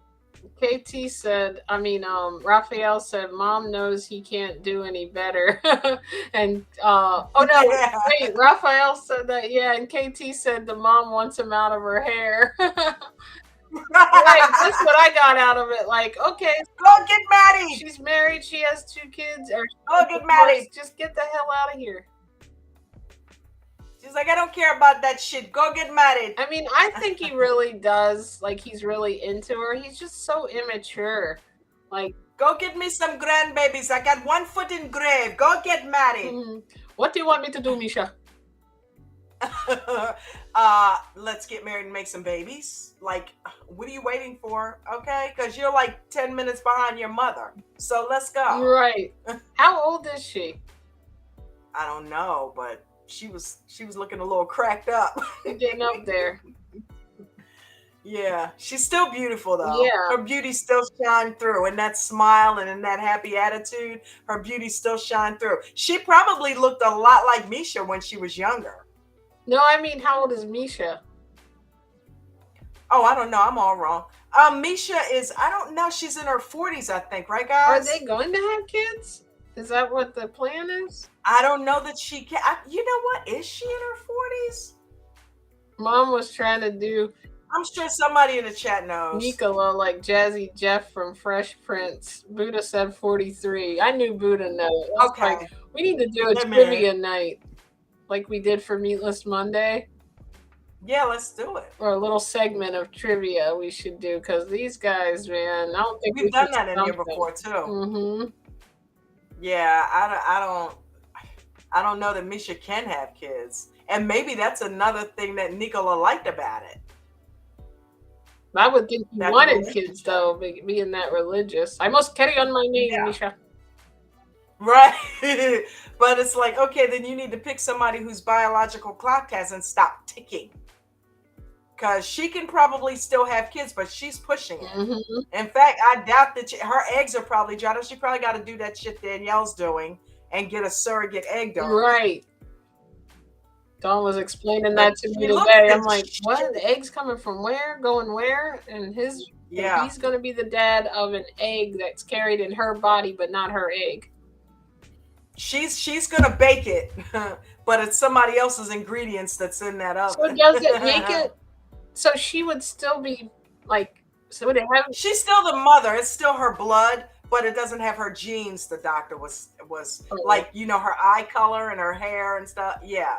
KT said, Raphael said, Mom knows he can't do any better. And wait, Raphael said that, and KT said the mom wants him out of her hair. Right, that's what I got out of it. Like, okay, go get married. She's married, she has 2 kids, or go get married. Just get the hell out of here. She's like, I don't care about that shit. Go get married. I mean, I think he really does. Like, he's really into her. He's just so immature. Like, go get me some grandbabies. I got 1 foot in grave. Go get married. What do you want me to do, Misha? Let's get married and make some babies. Like, what are you waiting for? Okay, because you're like 10 minutes behind your mother. So let's go. Right. How old is she? I don't know, but she was looking a little cracked up. Getting up there. Yeah, she's still beautiful though. Yeah, her beauty still shine through, and that smile and in that happy attitude, her beauty still shine through. She probably looked a lot like Misha when she was younger. No, I mean, how old is Misha? Oh, I don't know. I'm all wrong. Misha is, I don't know. She's in her 40s, I think. Right, guys? Are they going to have kids? Is that what the plan is? I don't know that she can. You know what? Is she in her 40s? Mom was trying to do. I'm sure somebody in the chat knows. Nicola, like Jazzy Jeff from Fresh Prince. Buddha said 43. I knew Buddha knew. Okay. Like, we need to do a trivia night like we did for Meatless Monday. Yeah, let's do it. Or a little segment of trivia we should do, because these guys, man, I don't think we've done that in here before too. Mm-hmm. Yeah, I don't know that Misha can have kids, and maybe that's another thing that Nicola liked about it. I would think he wanted kids though, being that religious. I must carry on my name, Misha. Right. But it's like, okay, then you need to pick somebody whose biological clock hasn't stopped ticking. Because she can probably still have kids, but she's pushing it. Mm-hmm. In fact, I doubt that her eggs are probably dried up. She probably got to do that shit Danielle's doing and get a surrogate egg donor. Right. Dawn was explaining But that to me she looks today. I'm in like, what? shape. The eggs coming from where? Going where? And Yeah. he's going to be the dad of an egg that's carried in her body, but not her egg. She's gonna bake it, but it's somebody else's ingredients that's in that So oven. does it make it? So she would still be like. So would it have? She's still the mother. It's still her blood, but it doesn't have her genes. The doctor was like, her eye color and her hair and stuff. Yeah.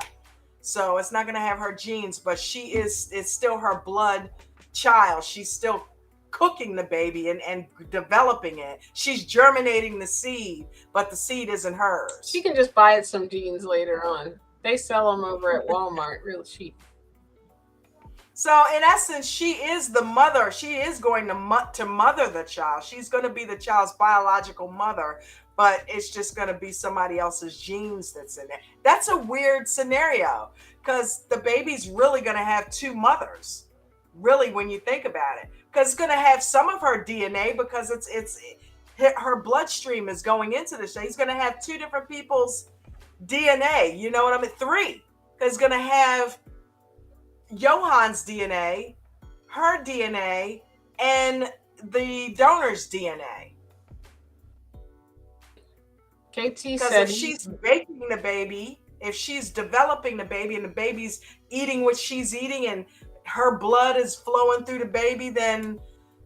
So it's not gonna have her genes, but it's still her blood child. She's still cooking the baby and developing it. She's germinating the seed, but the seed isn't hers. She can just buy it some genes later on. They sell them over at Walmart real cheap. So in essence, she is the mother. She is going to mother the child. She's going to be the child's biological mother, but it's just going to be somebody else's genes that's in it. That's a weird scenario because the baby's really going to have two mothers, really, when you think about it, because it's going to have some of her DNA because her bloodstream is going into this. He's going to have two different people's DNA. You know what I mean? Three, because it's going to have Johan's DNA, her DNA, and the donor's DNA. KT Because said if she's baking the baby, if she's developing the baby and the baby's eating what she's eating and her blood is flowing through the baby, then,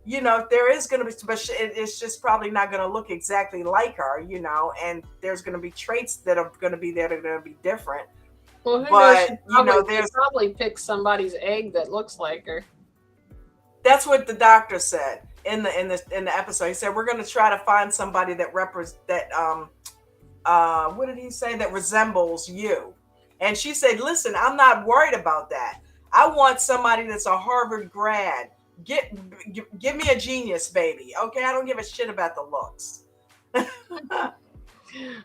there is going to be, but it's just probably not going to look exactly like her, and there's going to be traits that are going to be there that are going to be different. Well, who but knows? They probably pick somebody's egg that looks like her. That's what the doctor said in the episode. He said we're going to try to find somebody that what did he say? That resembles you. And she said, "Listen, I'm not worried about that. I want somebody that's a Harvard grad. Give me a genius, baby. Okay, I don't give a shit about the looks."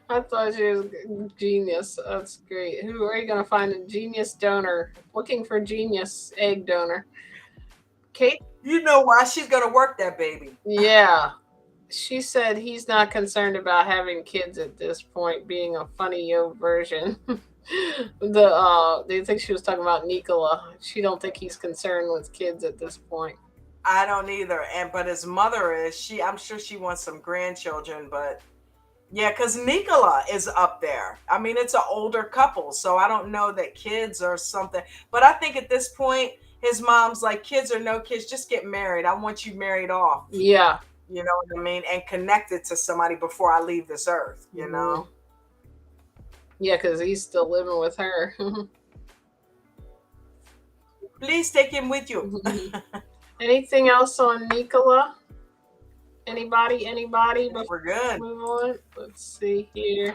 I thought she was genius. That's great. Who are you going to find a genius donor? Looking for genius egg donor. Kate? You know why she's going to work that baby. Yeah. She said he's not concerned about having kids at this point, being a funny version. They think she was talking about Nicola. She don't think he's concerned with kids at this point. I don't either. But his mother is. I'm sure she wants some grandchildren, but yeah, because Nicola is up there. I mean, it's an older couple, so I don't know that kids or something. But I think at this point, his mom's like, kids or no kids, just get married. I want you married off. Yeah. You know what I mean? And connected to somebody before I leave this earth, you know? Yeah, because he's still living with her. Please take him with you. Anything else on Nicola? Anybody? We're good. Move on. Let's see here.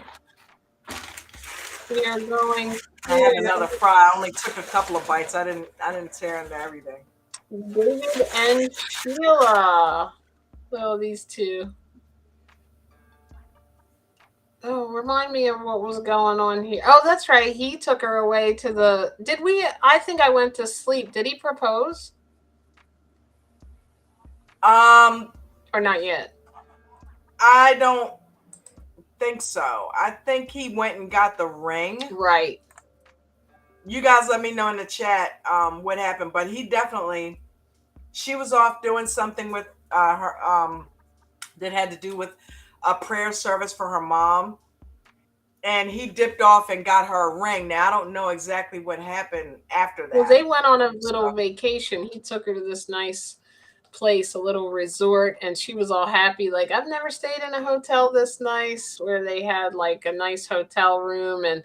We are going. I had another fry. I only took a couple of bites. I didn't tear into everything. David and Sheila. So these two. Oh, remind me of what was going on here. Oh, that's right. He took her away to the. Did we? I think I went to sleep. Did he propose? Or not yet? I don't think so. I think he went and got the ring. Right. You guys let me know in the chat what happened, but she was off doing something with her that had to do with a prayer service for her mom, and he dipped off and got her a ring. Now I don't know exactly what happened after that. Well, they went on a little vacation. He took her to this nice place, a little resort, and she was all happy, like, I've never stayed in a hotel this nice, where they had like a nice hotel room, and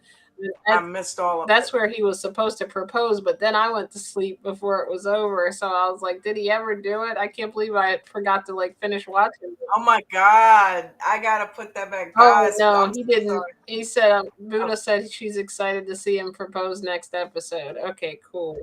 I missed all of that's where he was supposed to propose, but then I went to sleep before it was over, so I was like, did he ever do it? I can't believe I forgot to finish watching it. Oh my god, I gotta put that back. Guys, no, he didn't. Sorry. He said Buddha said she's excited to see him propose next episode. Okay, cool.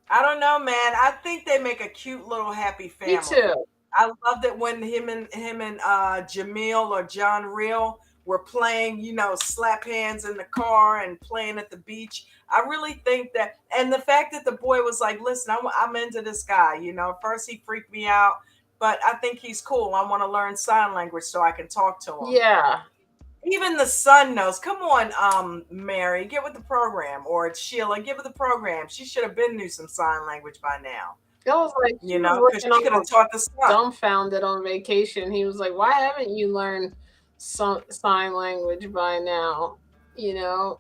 I don't know, man. I think they make a cute little happy family. Me too. I loved it when him and Jamil or John Real were playing, slap hands in the car and playing at the beach. I really think that, and the fact that the boy was like, listen, I'm into this guy. First he freaked me out, but I think he's cool. I want to learn sign language so I can talk to him. Yeah. Even the son knows. Come on, Mary, get with the program. Or Sheila, get with the program. She should have been knew some sign language by now. I was like, You know, because she could have taught the son. Dumbfounded on vacation. He was like, "Why haven't you learned some sign language by now?" You know,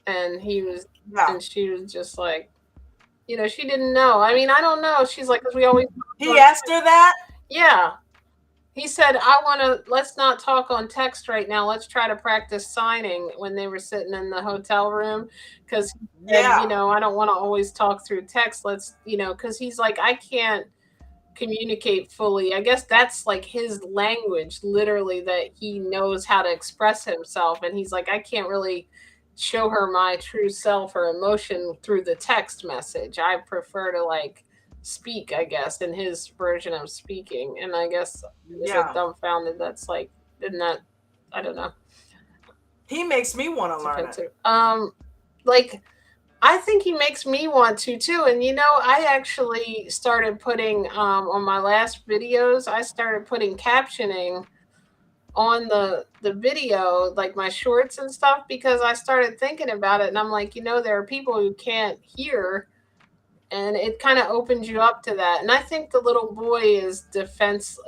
and he was, and she was just like, you know, she didn't know. I mean, I don't know. She's like, because we always. He asked her that. Yeah. He said, let's not talk on text right now. Let's try to practice signing when they were sitting in the hotel room. Because, you know, I don't want to always talk through text. Let's, you know, because he's like, I can't communicate fully. I guess that's like his language, literally, that he knows how to express himself. And he's like, I can't really show her my true self or emotion through the text message. I prefer to like speak, I guess, in his version of speaking. And I guess so dumbfounded. That's like, isn't that, I don't know. He makes me want to learn it. Like, I think he makes me want to too. And you know, I actually started putting on my last videos, I started putting captioning on the video, like my shorts and stuff, because I started thinking about it, and I'm like, you know, there are people who can't hear, and it kind of opens you up to that. And I think the little boy is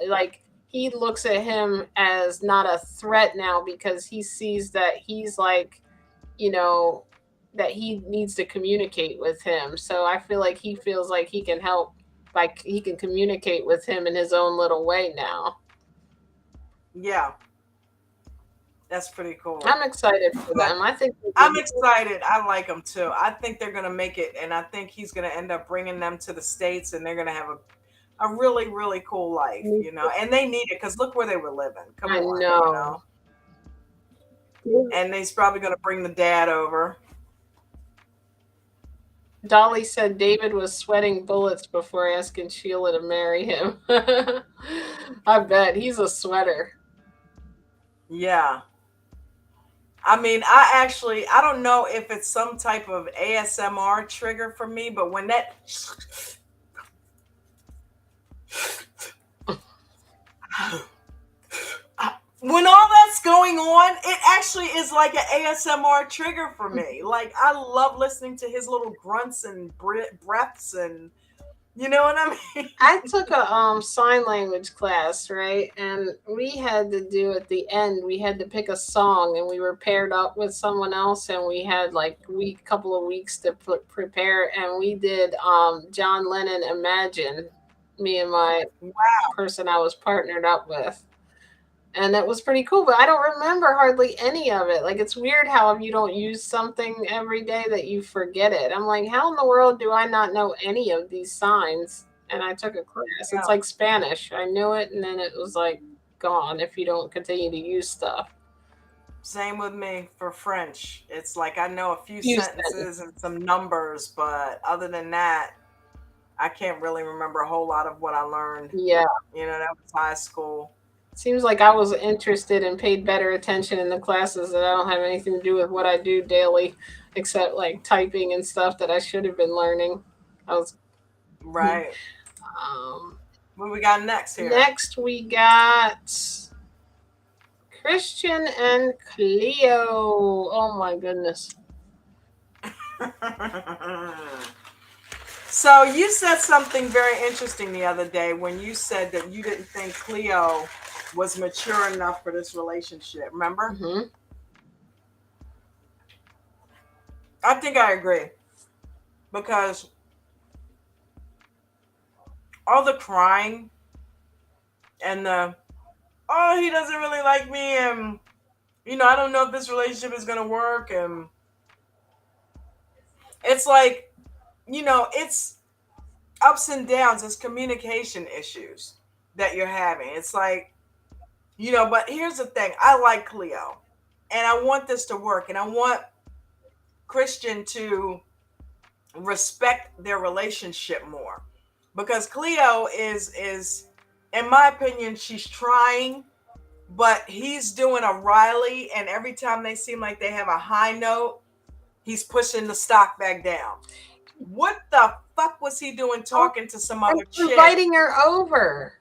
like he looks at him as not a threat now, because he sees that he's like, you know, that he needs to communicate with him. So I feel like he feels like he can help, like he can communicate with him in his own little way now. Yeah. That's pretty cool. I'm excited for them. I'm excited. I like them too. I think they're going to make it, and I think he's going to end up bringing them to the States, and they're going to have a really, really cool life, you know, and they need it, because look where they were living. Come on, you know. And he's probably going to bring the dad over. Dolly said David was sweating bullets before asking Sheila to marry him. I bet he's a sweater. Yeah. I mean, I don't know if it's some type of ASMR trigger for me, but when that when all that's going on, it actually is like an ASMR trigger for me. Like, I love listening to his little grunts and breaths, and you know what I mean? I took a sign language class, right? And we had to do, at the end, we had to pick a song, and we were paired up with someone else, and we had like a couple of weeks to prepare, and we did John Lennon Imagine, me and my person I was partnered up with. And it was pretty cool, but I don't remember hardly any of it. Like, it's weird how if you don't use something every day that you forget it. I'm like, how in the world do I not know any of these signs? And I took a class. Yeah. It's like Spanish. I knew it, and then it was like gone if you don't continue to use stuff. Same with me for French. It's like I know a few sentences and some numbers, but other than that, I can't really remember a whole lot of what I learned. Yeah. You know, that was high school. Seems like I was interested and paid better attention in the classes that I don't have anything to do with what I do daily, except like typing and stuff that I should have been learning. I was right. What we got next here? Next we got Christian and Cleo. Oh my goodness. So you said something very interesting the other day when you said that you didn't think Cleo was mature enough for this relationship. Remember? Mm-hmm. I think I agree, because all the crying and the, oh, he doesn't really like me, and you know, I don't know if this relationship is going to work, and it's like, you know, it's ups and downs, it's communication issues that you're having. It's like, you know, but here's the thing. I like Cleo, and I want this to work, and I want Christian to respect their relationship more, because Cleo is, in my opinion, she's trying, but he's doing a Riley, and every time they seem like they have a high note, he's pushing the stock back down. What the fuck was he doing talking to some other chick? Inviting her over.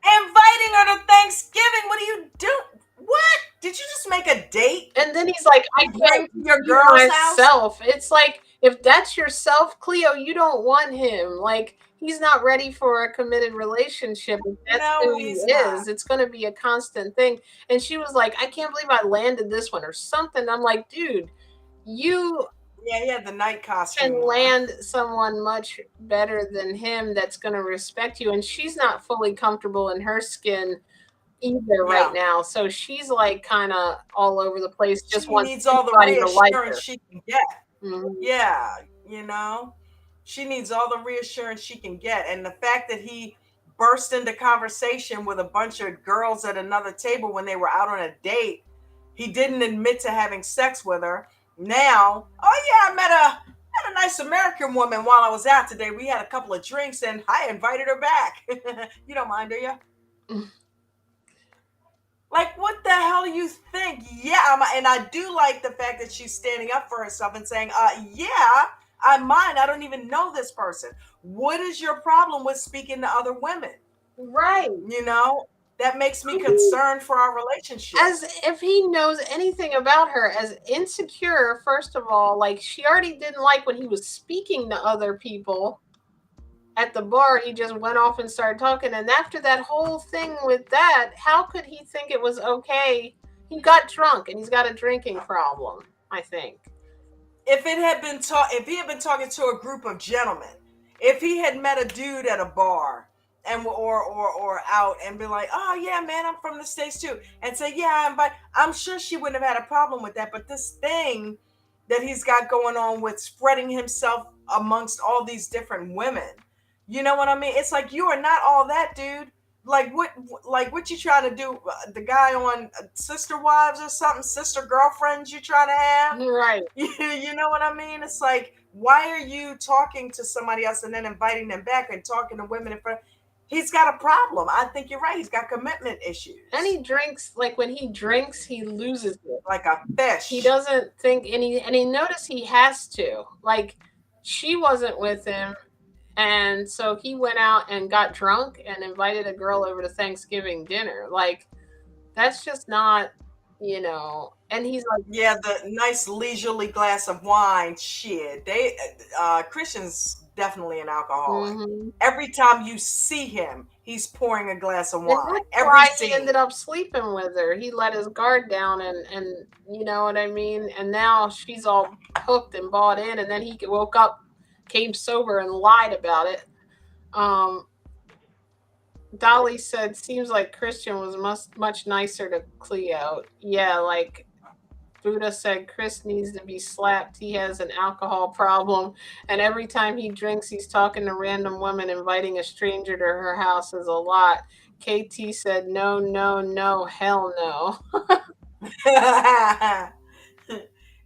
Inviting her to Thanksgiving. What are you doing? What? Did you just make a date And then he's like, I bring can't to your be girl's house? myself. It's like, if that's yourself, Cleo, you don't want him. Like, he's not ready for a committed relationship. If that's No, who he he's not. is, it's going to be a constant thing. And she was like, I can't believe I landed this one or something. I'm like, dude, you Yeah, he had the night costume can on. land someone much better than him that's going to respect you. And she's not fully comfortable in her skin either right Yeah. now. So she's like kind of all over the place, just She wants needs all the anybody to like reassurance her. she can get. Mhm. Yeah, you know, she needs all the reassurance she can get. And the fact that he burst into conversation with a bunch of girls at another table when they were out on a date, he didn't admit to having sex with her. Now, oh yeah, I met a nice American woman while I was out today. We had a couple of drinks and I invited her back. You don't mind, do you? Like, what the hell do you think? Yeah, and I do like the fact that she's standing up for herself and saying, yeah, I'm mine. I don't even know this person. What is your problem with speaking to other women? Right. You know, that makes me concerned for our relationship. As if he knows anything about her, as insecure, first of all, like she already didn't like when he was speaking to other people at the bar. He just went off and started talking. And after that whole thing with that, how could he think it was okay? He got drunk and he's got a drinking problem, I think. If it had been if he had been talking to a group of gentlemen, if he had met a dude at a bar and or out and be like, oh yeah, man, I'm from the States too, and say, yeah, I'm sure she wouldn't have had a problem with that. But this thing that he's got going on with spreading himself amongst all these different women, you know what I mean? It's like, you are not all that, dude. What you trying to do? The guy on Sister Wives or something, sister girlfriends you trying to have? Right. You know what I mean? It's like, why are you talking to somebody else and then inviting them back and talking to women in front? He's got a problem. I think you're right. He's got commitment issues. And he drinks, like when he drinks, he loses it. Like a fish. He doesn't think and he noticed he has to. Like, she wasn't with him. And so he went out and got drunk and invited a girl over to Thanksgiving dinner. Like, that's just not, and he's like, yeah, the nice leisurely glass of wine. Shit. Christian's definitely an alcoholic. mm-hmm. Every time you see him, he's pouring a glass of wine. And that's Every why scene. he ended up sleeping with her. He let his guard down and you know what I mean? And now she's all hooked and bought in, and then he woke up, came sober and lied about it. Dolly said, seems like Christian was much nicer to Cleo. Yeah, like Buddha said, Chris needs to be slapped. He has an alcohol problem. And every time he drinks, he's talking to random women. Inviting a stranger to her house is a lot. KT said, no, no, no, hell no.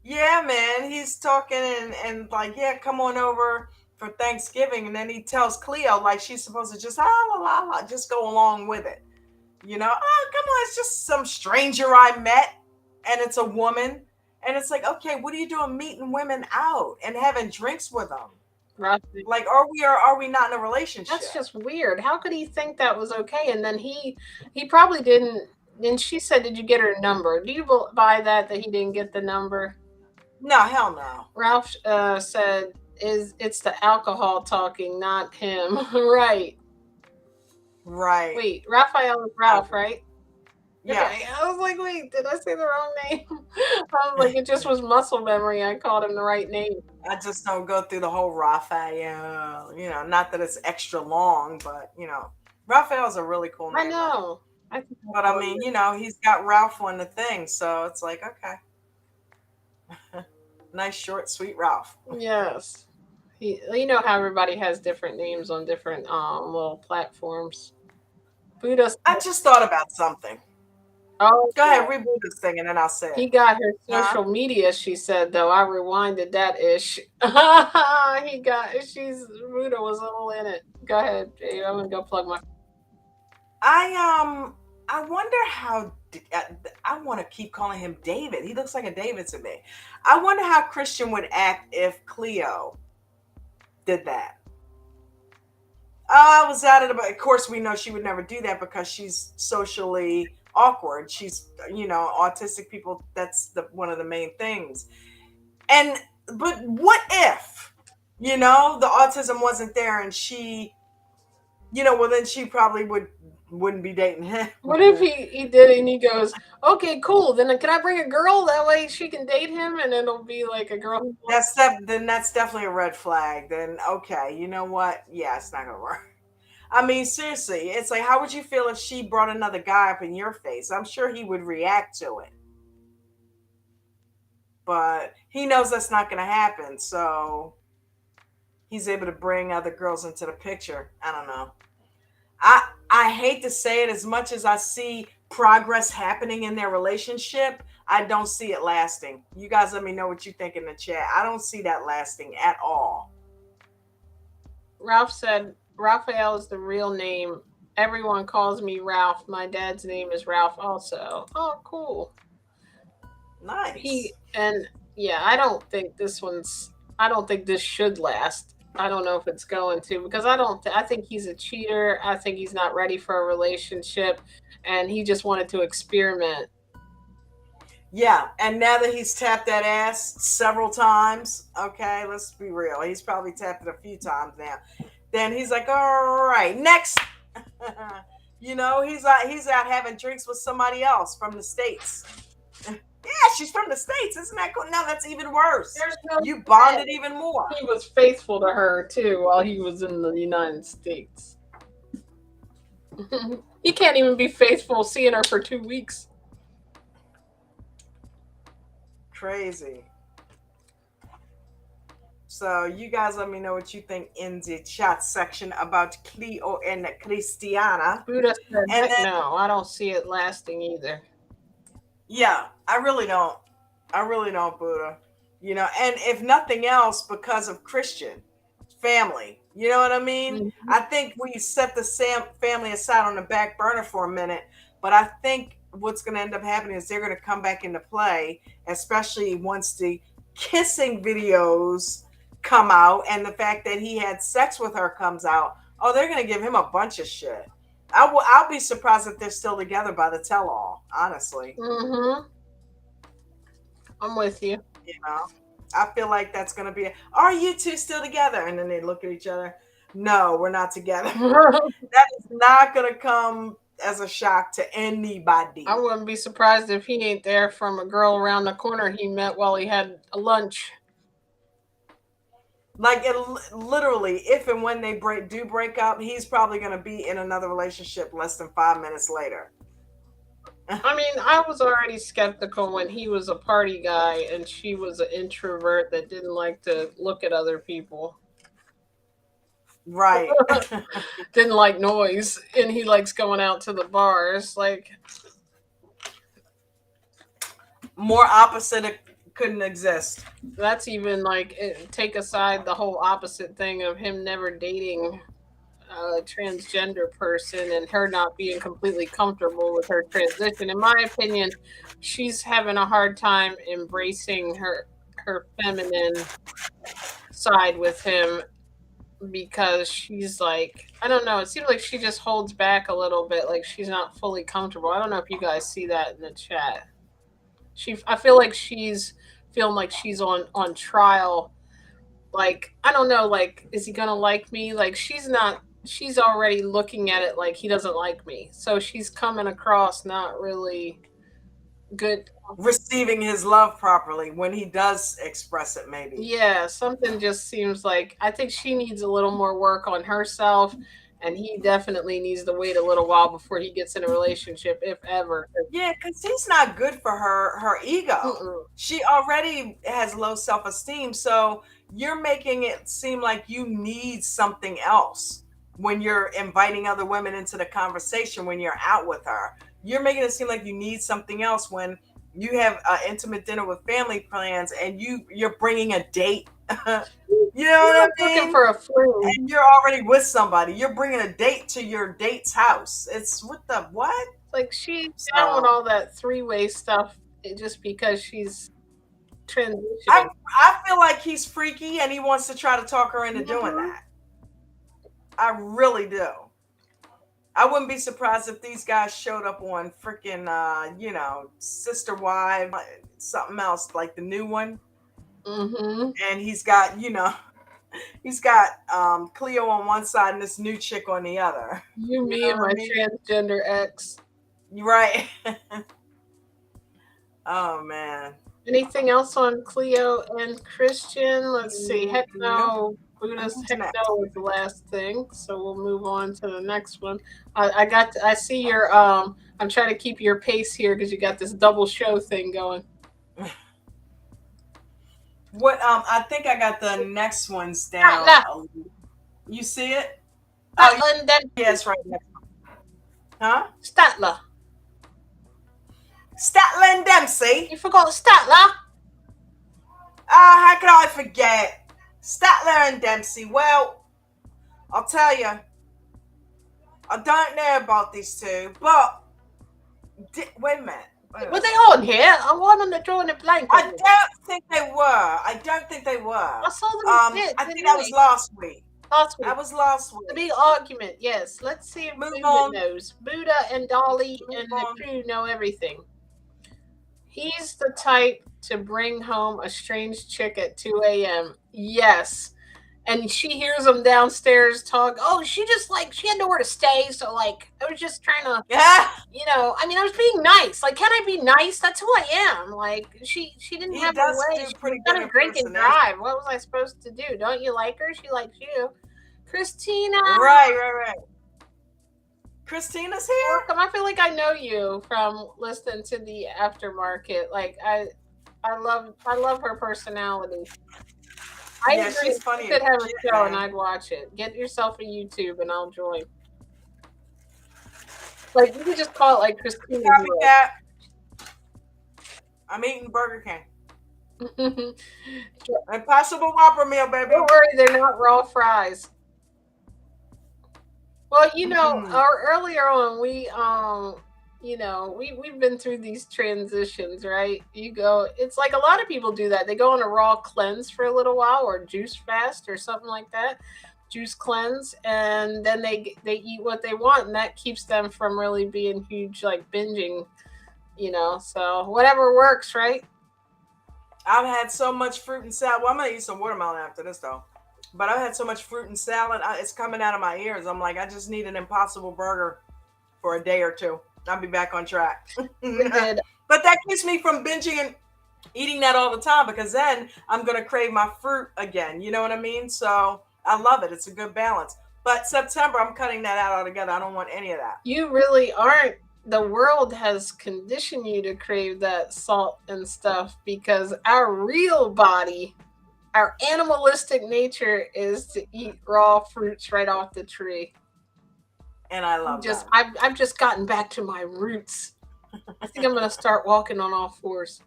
Yeah, man. He's talking and like, yeah, come on over for Thanksgiving. And then he tells Cleo, like, she's supposed to just, just go along with it. You know, oh, come on, it's just some stranger I met. And it's a woman. And it's like, okay, what are you doing meeting women out and having drinks with them? Right. Like, are we not in a relationship? That's just weird. How could he think that was okay? And then he probably didn't. And she said, did you get her number? Do you buy that he didn't get the number? No, hell no. Ralph said, it's the alcohol talking, not him. Right. Wait, Raphael is Ralph, right? Yeah. Okay. I was like, wait, did I say the wrong name? I was like, it just was muscle memory. I called him the right name. I just don't go through the whole Raphael, not that it's extra long, but, Raphael's a really cool name. I know. But I mean, he's got Ralph on the thing, so it's like, okay. Nice, short, sweet Ralph. Yes. You know how everybody has different names on different little platforms. Buddha. I just thought about something. Oh, go ahead, reboot this thing, and then I'll say it. He got her social media, she said, though. I rewinded that ish. Buddha was all in it. Go ahead, Jay. I'm gonna go plug my. I wonder how. I want to keep calling him David. He looks like a David to me. I wonder how Christian would act if Cleo did that. I was out of it. Of course, we know she would never do that because she's socially awkward. She's, autistic people, that's one of the main things. But what if, the autism wasn't there and she, well, then she probably wouldn't be dating him. What if he did it and he goes, okay, cool, then can I bring a girl? That way she can date him and it'll be like a girl. Then that's definitely a red flag. Then, okay, you know what? Yeah, it's not going to work. I mean, seriously, it's like, how would you feel if she brought another guy up in your face? I'm sure he would react to it. But he knows that's not going to happen. So he's able to bring other girls into the picture. I don't know. I hate to say it, as much as I see progress happening in their relationship, I don't see it lasting. You guys let me know what you think in the chat. I don't see that lasting at all. Ralph said, Raphael is the real name. Everyone calls me Ralph. My dad's name is Ralph also. Oh, cool. Nice. I don't think this should last. I don't know if it's going to, because I think he's a cheater. I think he's not ready for a relationship and he just wanted to experiment. Yeah, and now that he's tapped that ass several times, okay, let's be real. He's probably tapped it a few times now. Then he's like, all right, next. He's out having drinks with somebody else from the States. Yeah, she's from the States. Isn't that cool? No, that's even worse. You bonded even more. He was faithful to her, too, while he was in the United States. He can't even be faithful seeing her for 2 weeks. Crazy. So you guys let me know what you think in the chat section about Cleo and Christiana. Buddha said, no, I don't see it lasting either. Yeah, I really don't, Buddha. And if nothing else, because of Christian family. You know what I mean? Mm-hmm. I think we set the family aside on the back burner for a minute, but I think what's going to end up happening is they're going to come back into play, especially once the kissing videos come out and the fact that he had sex with her comes out. Oh, they're going to give him a bunch of shit. I'll be surprised if they're still together by the tell-all, honestly. Mm-hmm. I'm with you. I feel like that's going to be, are you two still together? And then they look at each other. No, we're not together. That is not going to come as a shock to anybody. I wouldn't be surprised if he ain't there from a girl around the corner he met while he had a lunch. Like, literally, if and when they break up, he's probably going to be in another relationship less than 5 minutes later. I mean, I was already skeptical when he was a party guy and she was an introvert that didn't like to look at other people. Right. Didn't like noise, and he likes going out to the bars. Like, more opposite couldn't exist. That's even like, take aside the whole opposite thing of him never dating a transgender person and her not being completely comfortable with her transition. In my opinion, she's having a hard time embracing her feminine side with him, because she's like, I don't know, it seems like she just holds back a little bit, like she's not fully comfortable. I don't know if you guys see that in the chat. I feel like she's feeling like she's on trial. Like, I don't know, like, is he gonna like me? Like, she's already looking at it like he doesn't like me. So she's coming across not really good. Receiving his love properly when he does express it, maybe. Yeah, something just seems like, I think she needs a little more work on herself, and he definitely needs to wait a little while before he gets in a relationship, if ever. Yeah, because he's not good for her ego. Mm-mm. She already has low self-esteem, so you're making it seem like you need something else when you're inviting other women into the conversation, when you're out with her. You're making it seem like you need something else when you have an intimate dinner with family plans and you're bringing a date. You know what I mean? Looking for a fling. And you're already with somebody. You're bringing a date to your date's house. It's what? Like, she's down with all that three-way stuff just because she's transitioning. I feel like he's freaky and he wants to try to talk her into doing that. I really do. I wouldn't be surprised if these guys showed up on freaking, Sister Wives, something else like the new one, Mm-hmm. and he's got Cleo on one side and this new chick on the other. You, You me, know and what my I mean? transgender ex. Right. Oh man. Anything else on Cleo and Christian? Let's see. Heck Nope. no. Buddha's Who's heck next? no was the last thing. So we'll move on to the next one. I see your I'm trying to keep your pace here because you got this double show thing going. What I think I got the next ones down. Statler. You see it? Statler and Dempsey. Yes, right next. Huh? Statler. Statler and Dempsey. You forgot Statler? How could I forget? Statler and Dempsey. Well, I'll tell you, I don't know about these two, but wait a minute. Were they on here? I'm on the drawing a blank. I don't think they were. I saw them. I think that was last week. That was last week. The big argument, yes. Let's see if Move Buddha on. knows. Buddha and Dolly Move and on. the crew know everything. He's the type to bring home a strange chick at 2 a.m. Yes. And she hears them downstairs talk. Oh, she had nowhere to stay. So, I was just trying to, Yeah. I was being nice. Can I be nice? That's who I am. She didn't He have does a way. do She pretty was good gonna drink and impersonation. drive. What was I supposed to do? Don't you like her? She likes you. Christina. Right. Christina's here. Welcome. I feel like I know you from listening to the aftermarket. I love her personality. I agree. She's funny. You could have a as show shit, and man. I'd watch it. Get yourself a YouTube and I'll join. You could just call it Christina. Copycat. I'm eating Burger King. Impossible Whopper meal, baby. Don't worry, they're not raw fries. Well, earlier on we've been through these transitions, right? It's like a lot of people do that. They go on a raw cleanse for a little while or juice fast or something like that. Juice cleanse, and then they eat what they want, and that keeps them from really being huge, binging, so whatever works, right? I've had so much fruit and salad. Well, I'm gonna eat some watermelon after this though. But I've had so much fruit and salad, it's coming out of my ears. I'm like, I just need an Impossible Burger for a day or two. I'll be back on track. But that keeps me from binging and eating that all the time, because then I'm gonna crave my fruit again. You know what I mean? So I love it. It's a good balance. But September, I'm cutting that out altogether. I don't want any of that. You really aren't. The world has conditioned you to crave that salt and stuff because our real body, our animalistic nature is to eat raw fruits right off the tree. And I love that. I've just gotten back to my roots. I think I'm going to start walking on all fours.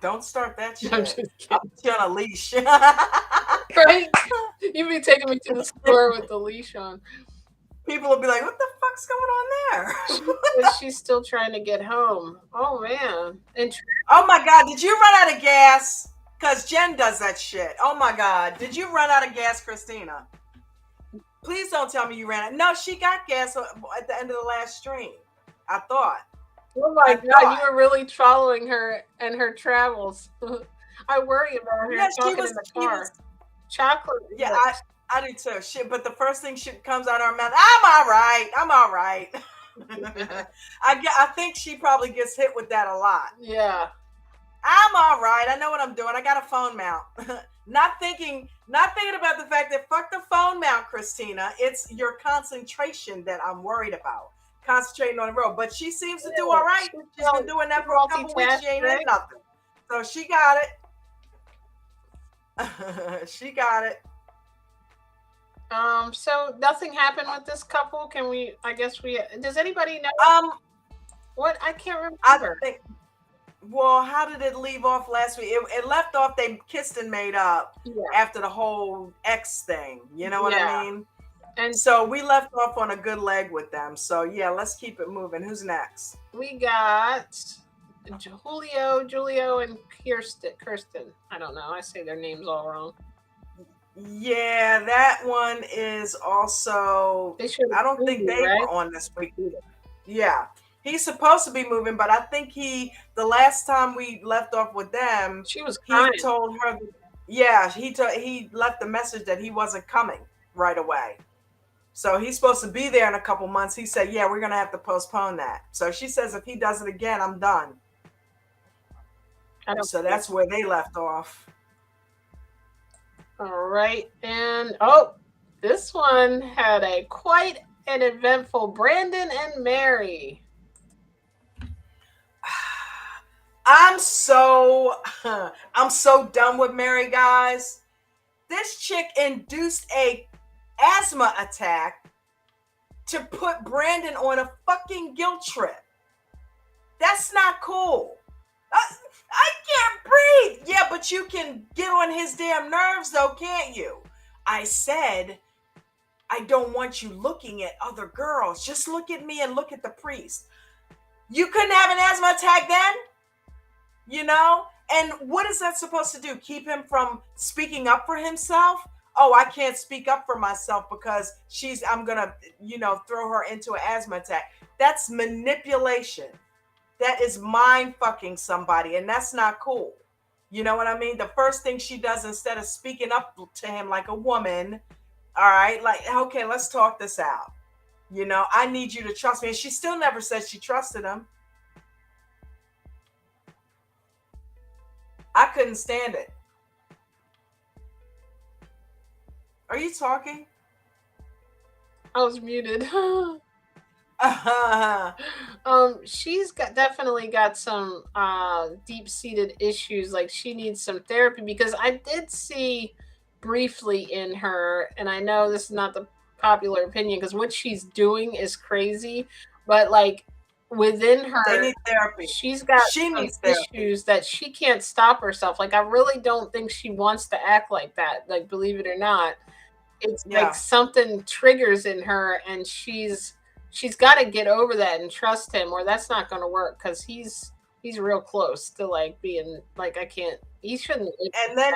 Don't start that shit. I'm just kidding. I'll put you on a leash. Right? You'd be taking me to the store with the leash on. People will be like, what the fuck's going on there? She's still trying to get home. Oh, man. Oh, my God. Did you run out of gas? Because Jen does that shit. Oh, my God. Did you run out of gas, Christina? Please don't tell me you ran out. No, she got gas at the end of the last stream. I thought. Oh, my God. You were really following her and her travels. I worry about her talking in the car. Chocolate. Yeah, I do too. Shit, but the first thing comes out of her mouth, I'm all right. I think she probably gets hit with that a lot. Yeah. I'm all right. I know what I'm doing. I got a phone mount. Not thinking about the fact that fuck the phone mount, Christina. It's your concentration that I'm worried about. Concentrating on the road. But she seems to do all right. She's been doing that for a couple weeks. She ain't had nothing. So she got it. She got it. So nothing happened with this couple. Does anybody know? What? I can't remember. How did it leave off last week? It left off, they kissed and made up after the whole ex thing. You know what I mean? And so we left off on a good leg with them. So yeah, let's keep it moving. Who's next? We got Julio, and Kirsten. I don't know. I say their names all wrong. Yeah, that one is also. They should I have don't think movie, they right? were on this week either. Yeah, he's supposed to be moving, but I think the last time we left off with them, She was he crying. told her. Yeah, he left the message that he wasn't coming right away. So he's supposed to be there in a couple months. He said, "Yeah, we're gonna have to postpone that." So she says, "If he does it again, I'm done." I don't So care. that's where they left off. All right, and oh, this one had a quite an eventful Brandon and Mary. I'm so I'm so done with Mary, guys. This chick induced a asthma attack to put Brandon on a fucking guilt trip. That's not cool. I can't breathe. Yeah, but you can get on his damn nerves though, can't you? I said, I don't want you looking at other girls. Just look at me and look at the priest. You couldn't have an asthma attack then? You know? And what is that supposed to do? Keep him from speaking up for himself? Oh, I can't speak up for myself because I'm going to, throw her into an asthma attack. That's manipulation. That is mind fucking somebody. And that's not cool. You know what I mean? The first thing she does instead of speaking up to him like a woman, all right, like, okay, let's talk this out. I need you to trust me. And she still never said she trusted him. I couldn't stand it. Are you talking? I was muted. Uh-huh. She's definitely got some deep-seated issues. Like she needs some therapy because I did see briefly in her, and I know this is not the popular opinion because what she's doing is crazy, but like within her, They need therapy. she's got She some needs therapy. issues that she can't stop herself. Like I really don't think she wants to act like that. Like believe it or not, it's like something triggers in her, and she's got to get over that and trust him, or that's not going to work because he's real close to like being like I can't. He shouldn't. And then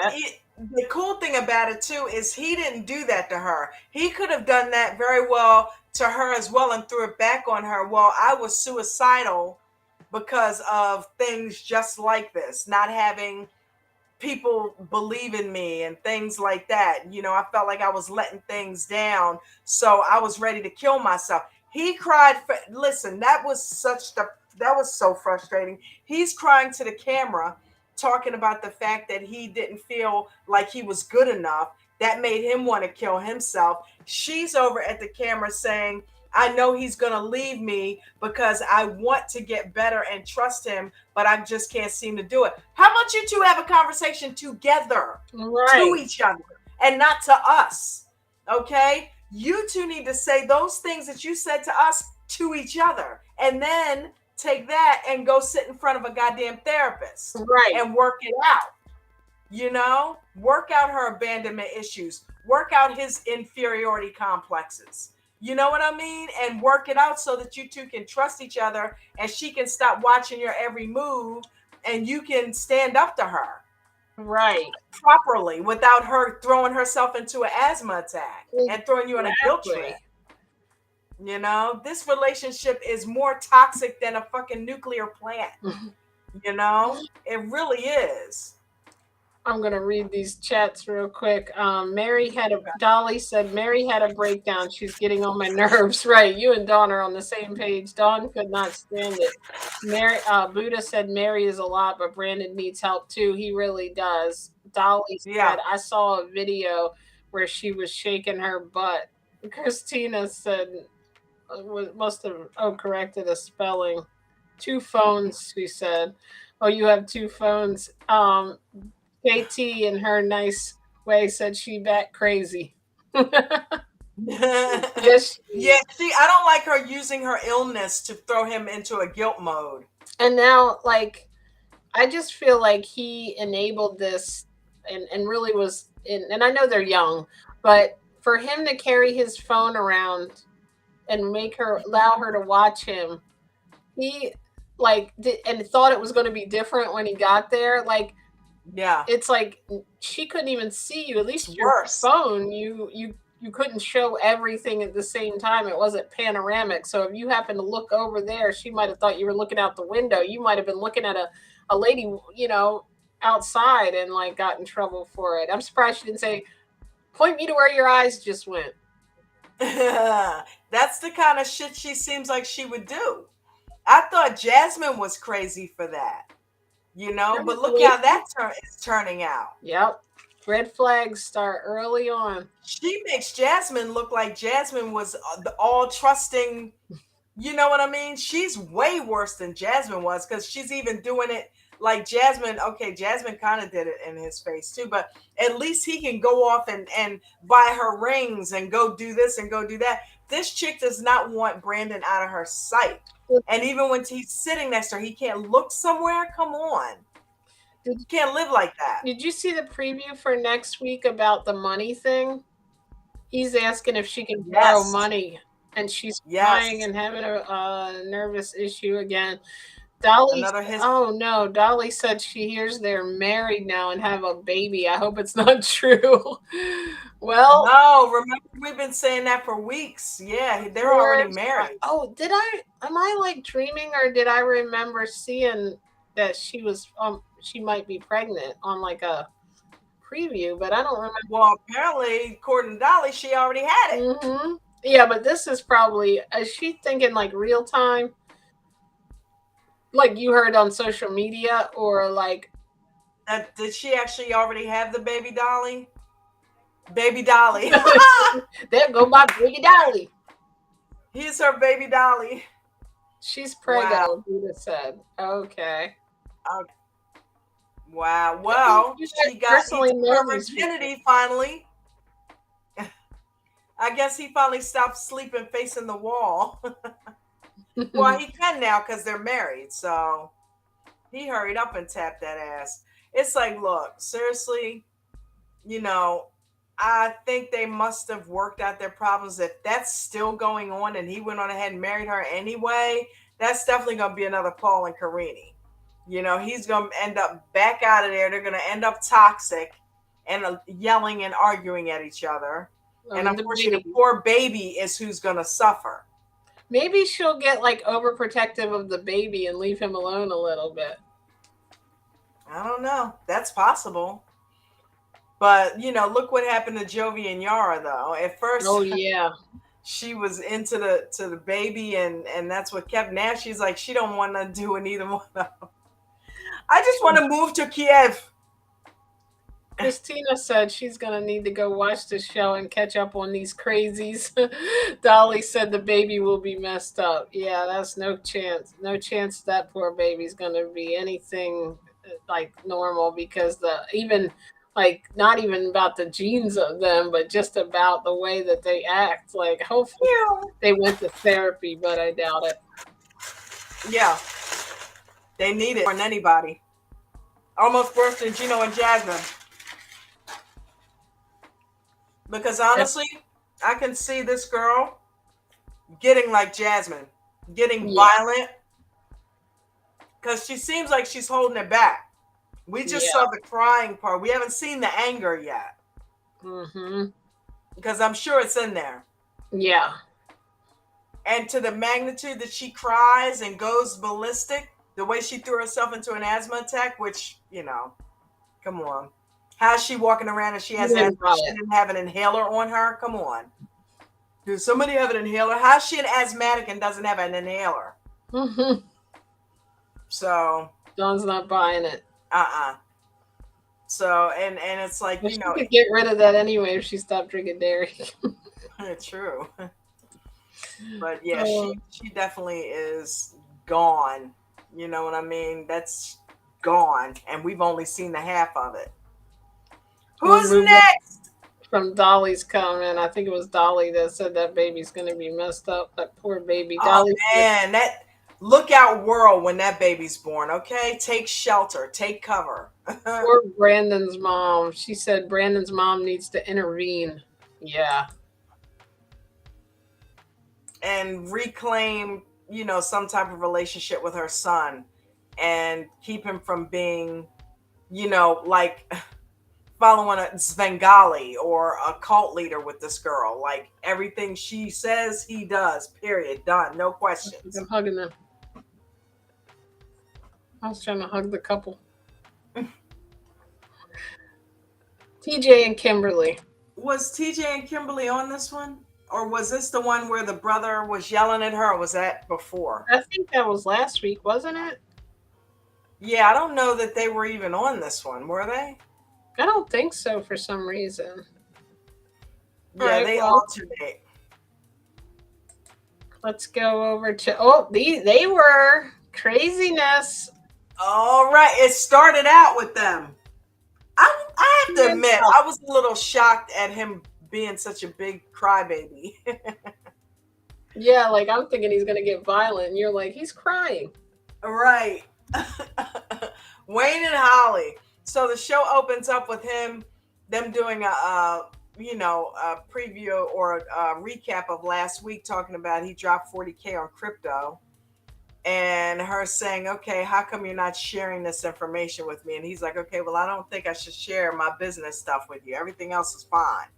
the cool thing about it too is he didn't do that to her. He could have done that very well to her as well and threw it back on her. Well, I was suicidal because of things just like this, not having people believe in me and things like that. I felt like I was letting things down, so I was ready to kill myself. He cried listen, that was so frustrating. He's crying to the camera talking about the fact that he didn't feel like he was good enough. That made him want to kill himself. She's over at the camera saying, I know he's going to leave me because I want to get better and trust him, but I just can't seem to do it. How about you two have a conversation together to each other and not to us? Okay? You two need to say those things that you said to us to each other and then take that and go sit in front of a goddamn therapist and work it out. Work out her abandonment issues, work out his inferiority complexes. You know what I mean? And work it out so that you two can trust each other and she can stop watching your every move and you can stand up to her. Right. Properly without her throwing herself into an asthma attack and throwing you in a guilt trip. This relationship is more toxic than a fucking nuclear plant. It really is. I'm gonna read these chats real quick. Dolly said Mary had a breakdown. She's getting on my nerves. Right, you and Dawn are on the same page. Dawn could not stand it. Buddha said Mary is a lot, but Brandon needs help too. He really does. Dolly said I saw a video where she was shaking her butt. Christina said must have corrected a spelling. 2 phones, she said. Oh, you have 2 phones. KT in her nice way said she bat crazy. Yes. Yeah, see, I don't like her using her illness to throw him into a guilt mode. And now, like, I just feel like he enabled this and really was and I know they're young, but for him to carry his phone around and allow her to watch him, he and thought it was going to be different when he got there. Like, Yeah. It's like she couldn't even see you. At It's least your worse. phone, you couldn't show everything at the same time. It wasn't panoramic. So if you happen to look over there, she might have thought you were looking out the window. You might have been looking at a lady, outside and like got in trouble for it. I'm surprised she didn't say, point me to where your eyes just went. That's the kind of shit she seems like she would do. I thought Jasmine was crazy for that, but look how that is turning out. Yep. Red flags start early on. She makes Jasmine look like Jasmine was the all trusting, you know what I mean? She's way worse than Jasmine was because she's even doing it like Jasmine. Okay, Jasmine kind of did it in his face too, but at least he can go off and buy her rings and go do this and go do that. This chick does not want Brandon out of her sight. And even when he's sitting next to her, he can't look somewhere. Come on. You can't live like that. Did you see the preview for next week about the money thing? He's asking if she can borrow money, and she's crying and having a nervous issue again. Dolly, Dolly said she hears they're married now and have a baby. I hope it's not true. Well, no, remember we've been saying that for weeks. Yeah, they're already married. Oh, am I like dreaming, or did I remember seeing that she might be pregnant on like a preview, but I don't remember. Well, apparently, according to Dolly, she already had it. Mm-hmm. Yeah, but this is probably, is she thinking like real time? Like you heard on social media, or like did she actually already have the baby Dolly? Baby Dolly. There go my baby Dolly. Here's her baby Dolly. She's pregnant, Buddha said. Okay. Wow. Well, she got her virginity finally. I guess he finally stopped sleeping facing the wall. Well, he can now because they're married. So he hurried up and tapped that ass. It's like, look, seriously, I think they must have worked out their problems. If that's still going on and he went on ahead and married her anyway, that's definitely going to be another Paul and Karini. He's going to end up back out of there. They're going to end up toxic and yelling and arguing at each other. And unfortunately, the poor baby is who's going to suffer. Maybe she'll get like overprotective of the baby and leave him alone a little bit. I don't know. That's possible. But, look what happened to Jovi and Yara, though. At first, she was into the baby, and that's what kept. Now she's like, she don't want to do it either one of them. I just want to move to Kiev. Christina said she's going to need to go watch the show and catch up on these crazies. Dolly said the baby will be messed up. Yeah, that's no chance. No chance that poor baby's going to be anything like normal, because not even about the genes of them, but just about the way that they act. Like, hopefully they went to therapy, but I doubt it. Yeah. They need it more than anybody. Almost worse than Gino and Jasmine. Because honestly, I can see this girl getting like Jasmine, getting violent. Because she seems like she's holding it back. We just saw the crying part. We haven't seen the anger yet. Mm-hmm. Because I'm sure it's in there. Yeah. And to the magnitude that she cries and goes ballistic, the way she threw herself into an asthma attack, which, come on. How's she walking around and she didn't have an inhaler on her? Come on. Does somebody have an inhaler? How's she an asthmatic and doesn't have an inhaler? Mm-hmm. So. Dawn's not buying it. So, and it's like, she could get rid of that anyway if she stopped drinking dairy. True. But yeah, she definitely is gone. You know what I mean? That's gone. And we've only seen the half of it. Who's next? From Dolly's comment. I think it was Dolly that said that baby's going to be messed up. That poor baby. Dolly. Man, that look out world when that baby's born, okay? Take shelter. Take cover. Poor Brandon's mom. She said Brandon's mom needs to intervene. Yeah. And reclaim, some type of relationship with her son and keep him from being like following a Svengali or a cult leader with this girl. Like everything she says, he does. Period. Done. No questions. I'm hugging them. I was trying to hug the couple. TJ and Kimberly. Was TJ and Kimberly on this one? Or was this the one where the brother was yelling at her? Or was that before? I think that was last week, wasn't it? Yeah, I don't know that they were even on this one, were they? I don't think so for some reason. Yeah, they alternate. Let's go over to they were craziness. All right, it started out with them. I have to admit, I was a little shocked at him being such a big crybaby. Yeah, like I'm thinking he's gonna get violent, and you're like, he's crying. Right. Wayne and Holly. So the show opens up with them doing a preview or a recap of last week, talking about he dropped 40K on crypto, and her saying, okay, how come you're not sharing this information with me? And he's like, okay, well, I don't think I should share my business stuff with you. Everything else is fine.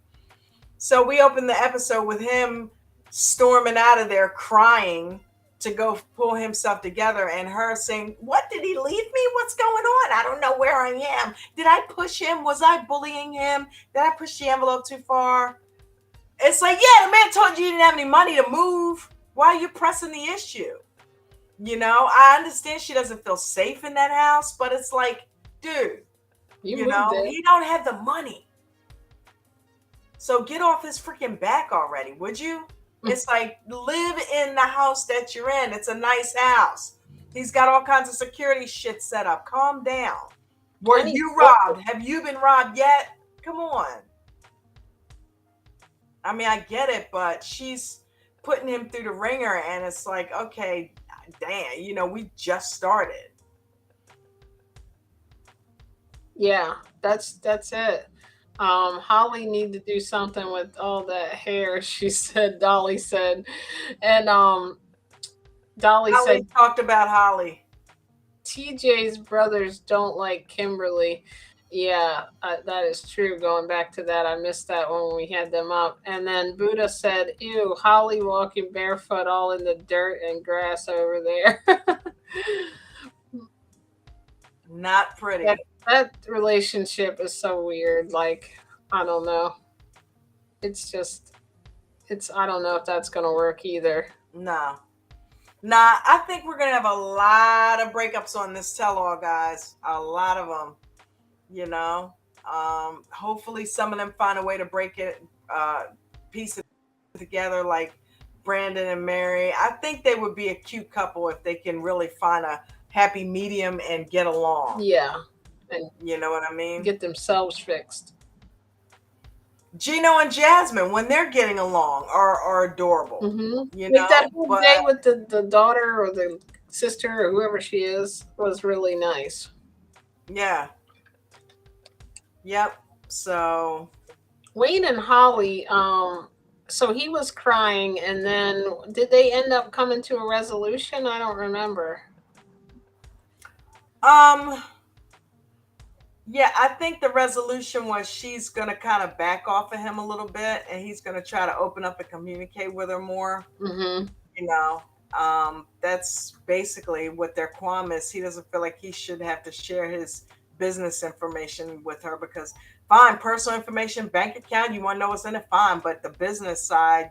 So we open the episode with him storming out of there crying to go pull himself together, and her saying, what, did he leave me? What's going on? I don't know where I am. Did I push him? Was I bullying him? Did I push the envelope too far? It's like, yeah, the man told you didn't have any money to move. Why are you pressing the issue? I understand she doesn't feel safe in that house, but it's like, dude, he don't have the money. So get off his freaking back already, would you? It's like, live in the house that you're in. It's a nice house. He's got all kinds of security shit set up. Calm down. Were you robbed? Have you been robbed yet? Come on. I mean, I get it, but she's putting him through the ringer, and it's like, okay, damn, we just started. Yeah, that's it. Holly need to do something with all that hair, Dolly said. And Dolly said talked about Holly. TJ's brothers don't like Kimberly. Yeah, that is true. Going back to that, I missed that when we had them up. And then Buddha said, ew, Holly walking barefoot all in the dirt and grass over there. Not pretty. That relationship is so weird. Like, I don't know. I don't know if that's going to work either. No. Nah, I think we're going to have a lot of breakups on this tell-all, guys. A lot of them, hopefully some of them find a way to break it, piece it together, like Brandon and Mary. I think they would be a cute couple if they can really find a happy medium and get along. Yeah. And you know what I mean? Get themselves fixed. Gino and Jasmine, when they're getting along, are adorable. Mm-hmm. That whole day with the daughter or the sister or whoever she is was really nice. Yeah. Yep. So Wayne and Holly, so he was crying, and then did they end up coming to a resolution? I don't remember. Yeah, I think the resolution was she's going to kind of back off of him a little bit, and he's going to try to open up and communicate with her more. Mm-hmm. That's basically what their qualm is. He doesn't feel like he should have to share his business information with her because, fine, personal information, bank account, you want to know what's in it, fine. But the business side,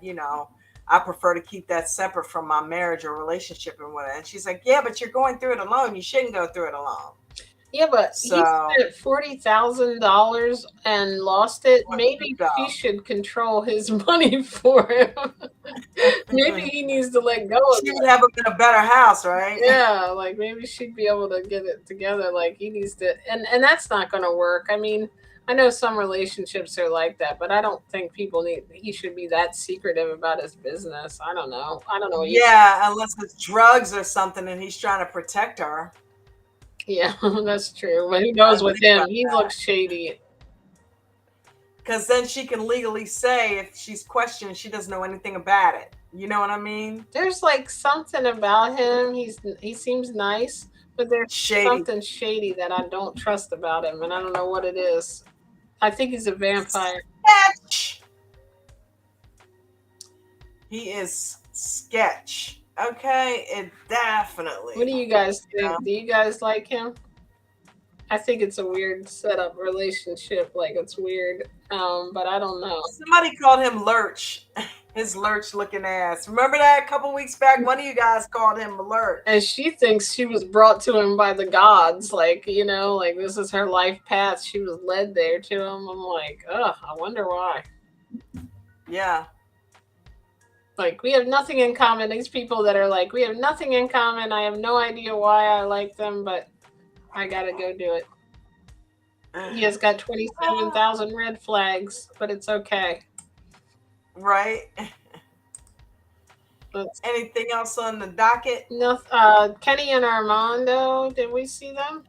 I prefer to keep that separate from my marriage or relationship and whatever. And she's like, yeah, but you're going through it alone. You shouldn't go through it alone. Yeah, but he spent $40,000 and lost it. Maybe she should control his money for him. Maybe he needs to let go of it. She would have a better house, right? Yeah, like maybe she'd be able to get it together. Like he needs to, and that's not going to work. I mean, I know some relationships are like that, but I don't think he should be that secretive about his business. I don't know. Yeah, unless it's drugs or something and he's trying to protect her. Yeah, that's true. But who knows with him? He looks shady. Because then she can legally say if she's questioned, she doesn't know anything about it. You know what I mean? There's like something about him. He seems nice, But there's Shady. something shady that I don't trust about him, and I don't know what it is. I think he's a vampire. Sketch. He is sketch. Okay, it definitely. What do you guys think? Do you guys like him? I think it's a weird setup relationship. Like it's weird, but I don't know. Somebody called him Lurch. His lurch looking ass. Remember that a couple weeks back? One of you guys called him Lurch. And she thinks she was brought to him by the gods. Like, you know, like this is her life path. She was led there to him. I'm like, ugh, I wonder why. Yeah. Like, we have nothing in common. These people that are like, we have nothing in common. I have no idea why I like them, but I gotta go do it. He has got 27,000 red flags, but it's okay. Right. Let's, Anything else on the docket? no, Kenny and Armando, did we see them?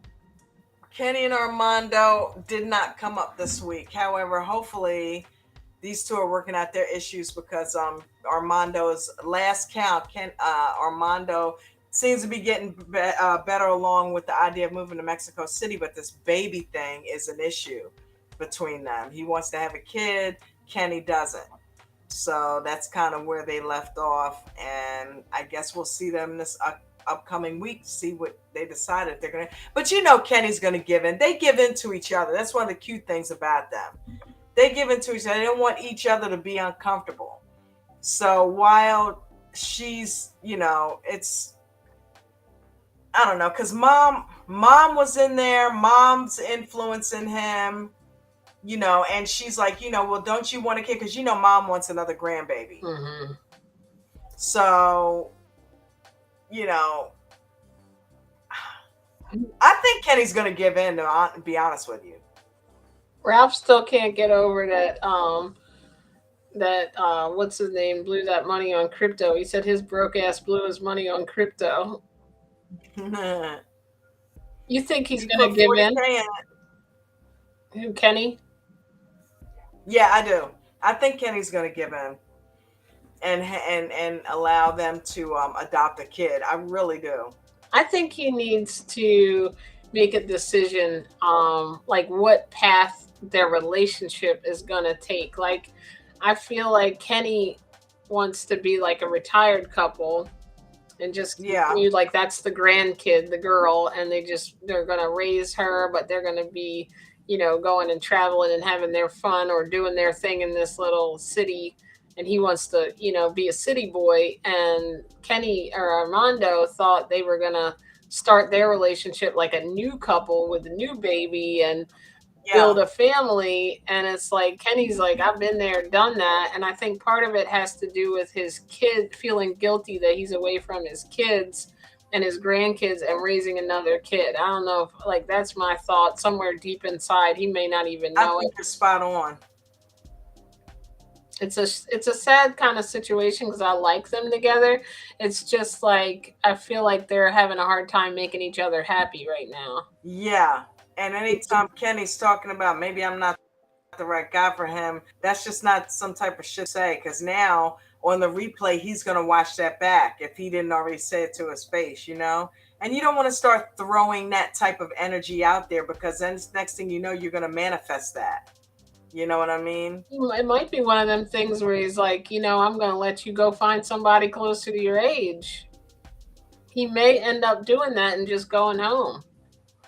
Kenny and Armando did not come up this week. However, hopefully these two are working out their issues because Armando's last count, Armando seems to be getting better along with the idea of moving to Mexico City, but this baby thing is an issue between them. He wants to have a kid, Kenny doesn't. So that's kind of where they left off, and I guess we'll see them this upcoming week to see what they decided they're gonna. But you know, Kenny's gonna give in. They give in to each other. That's one of the cute things about them. They give in to each other. They don't want each other to be uncomfortable. So while she's, you know, it's, I don't know, because mom was in there. Mom's influencing him. You know, and she's like, you know, well, don't you want a kid? Because, you know, mom wants another grandbaby. Mm-hmm. So, you know, I think Kenny's going to give in, to be honest with you. Ralph still can't get over that, what's his name, blew that money on crypto. He said his broke ass blew his money on crypto. You think he's going to give in? Who, Kenny? Yeah, I do. I think Kenny's going to give in and allow them to adopt a kid. I really do. I think he needs to make a decision, like what path their relationship is going to take. Like, I feel like Kenny wants to be like a retired couple and just continue, like that's the grandkid, the girl, and they're going to raise her, but they're going to be, you know, going and traveling and having their fun or doing their thing in this little city. And he wants to, you know, be a city boy. And Kenny or Armando thought they were going to start their relationship like a new couple with a new baby and build a family. And it's like, Kenny's like, I've been there, done that. And I think part of it has to do with his kid feeling guilty that he's away from his kids and his grandkids and raising another kid. I don't know if, like, that's my thought somewhere deep inside. He may not even know I think you're spot on. It's a sad kind of situation because I like them together. It's just like, I feel like they're having a hard time making each other happy right now. Yeah. And anytime Kenny's talking about maybe I'm not the right guy for him, that's just not some type of shit to say, because now on the replay, he's going to watch that back if he didn't already say it to his face, you know? And you don't want to start throwing that type of energy out there because then next thing you know, you're going to manifest that. You know what I mean? It might be one of them things where he's like, you know, I'm going to let you go find somebody closer to your age. He may end up doing that and just going home.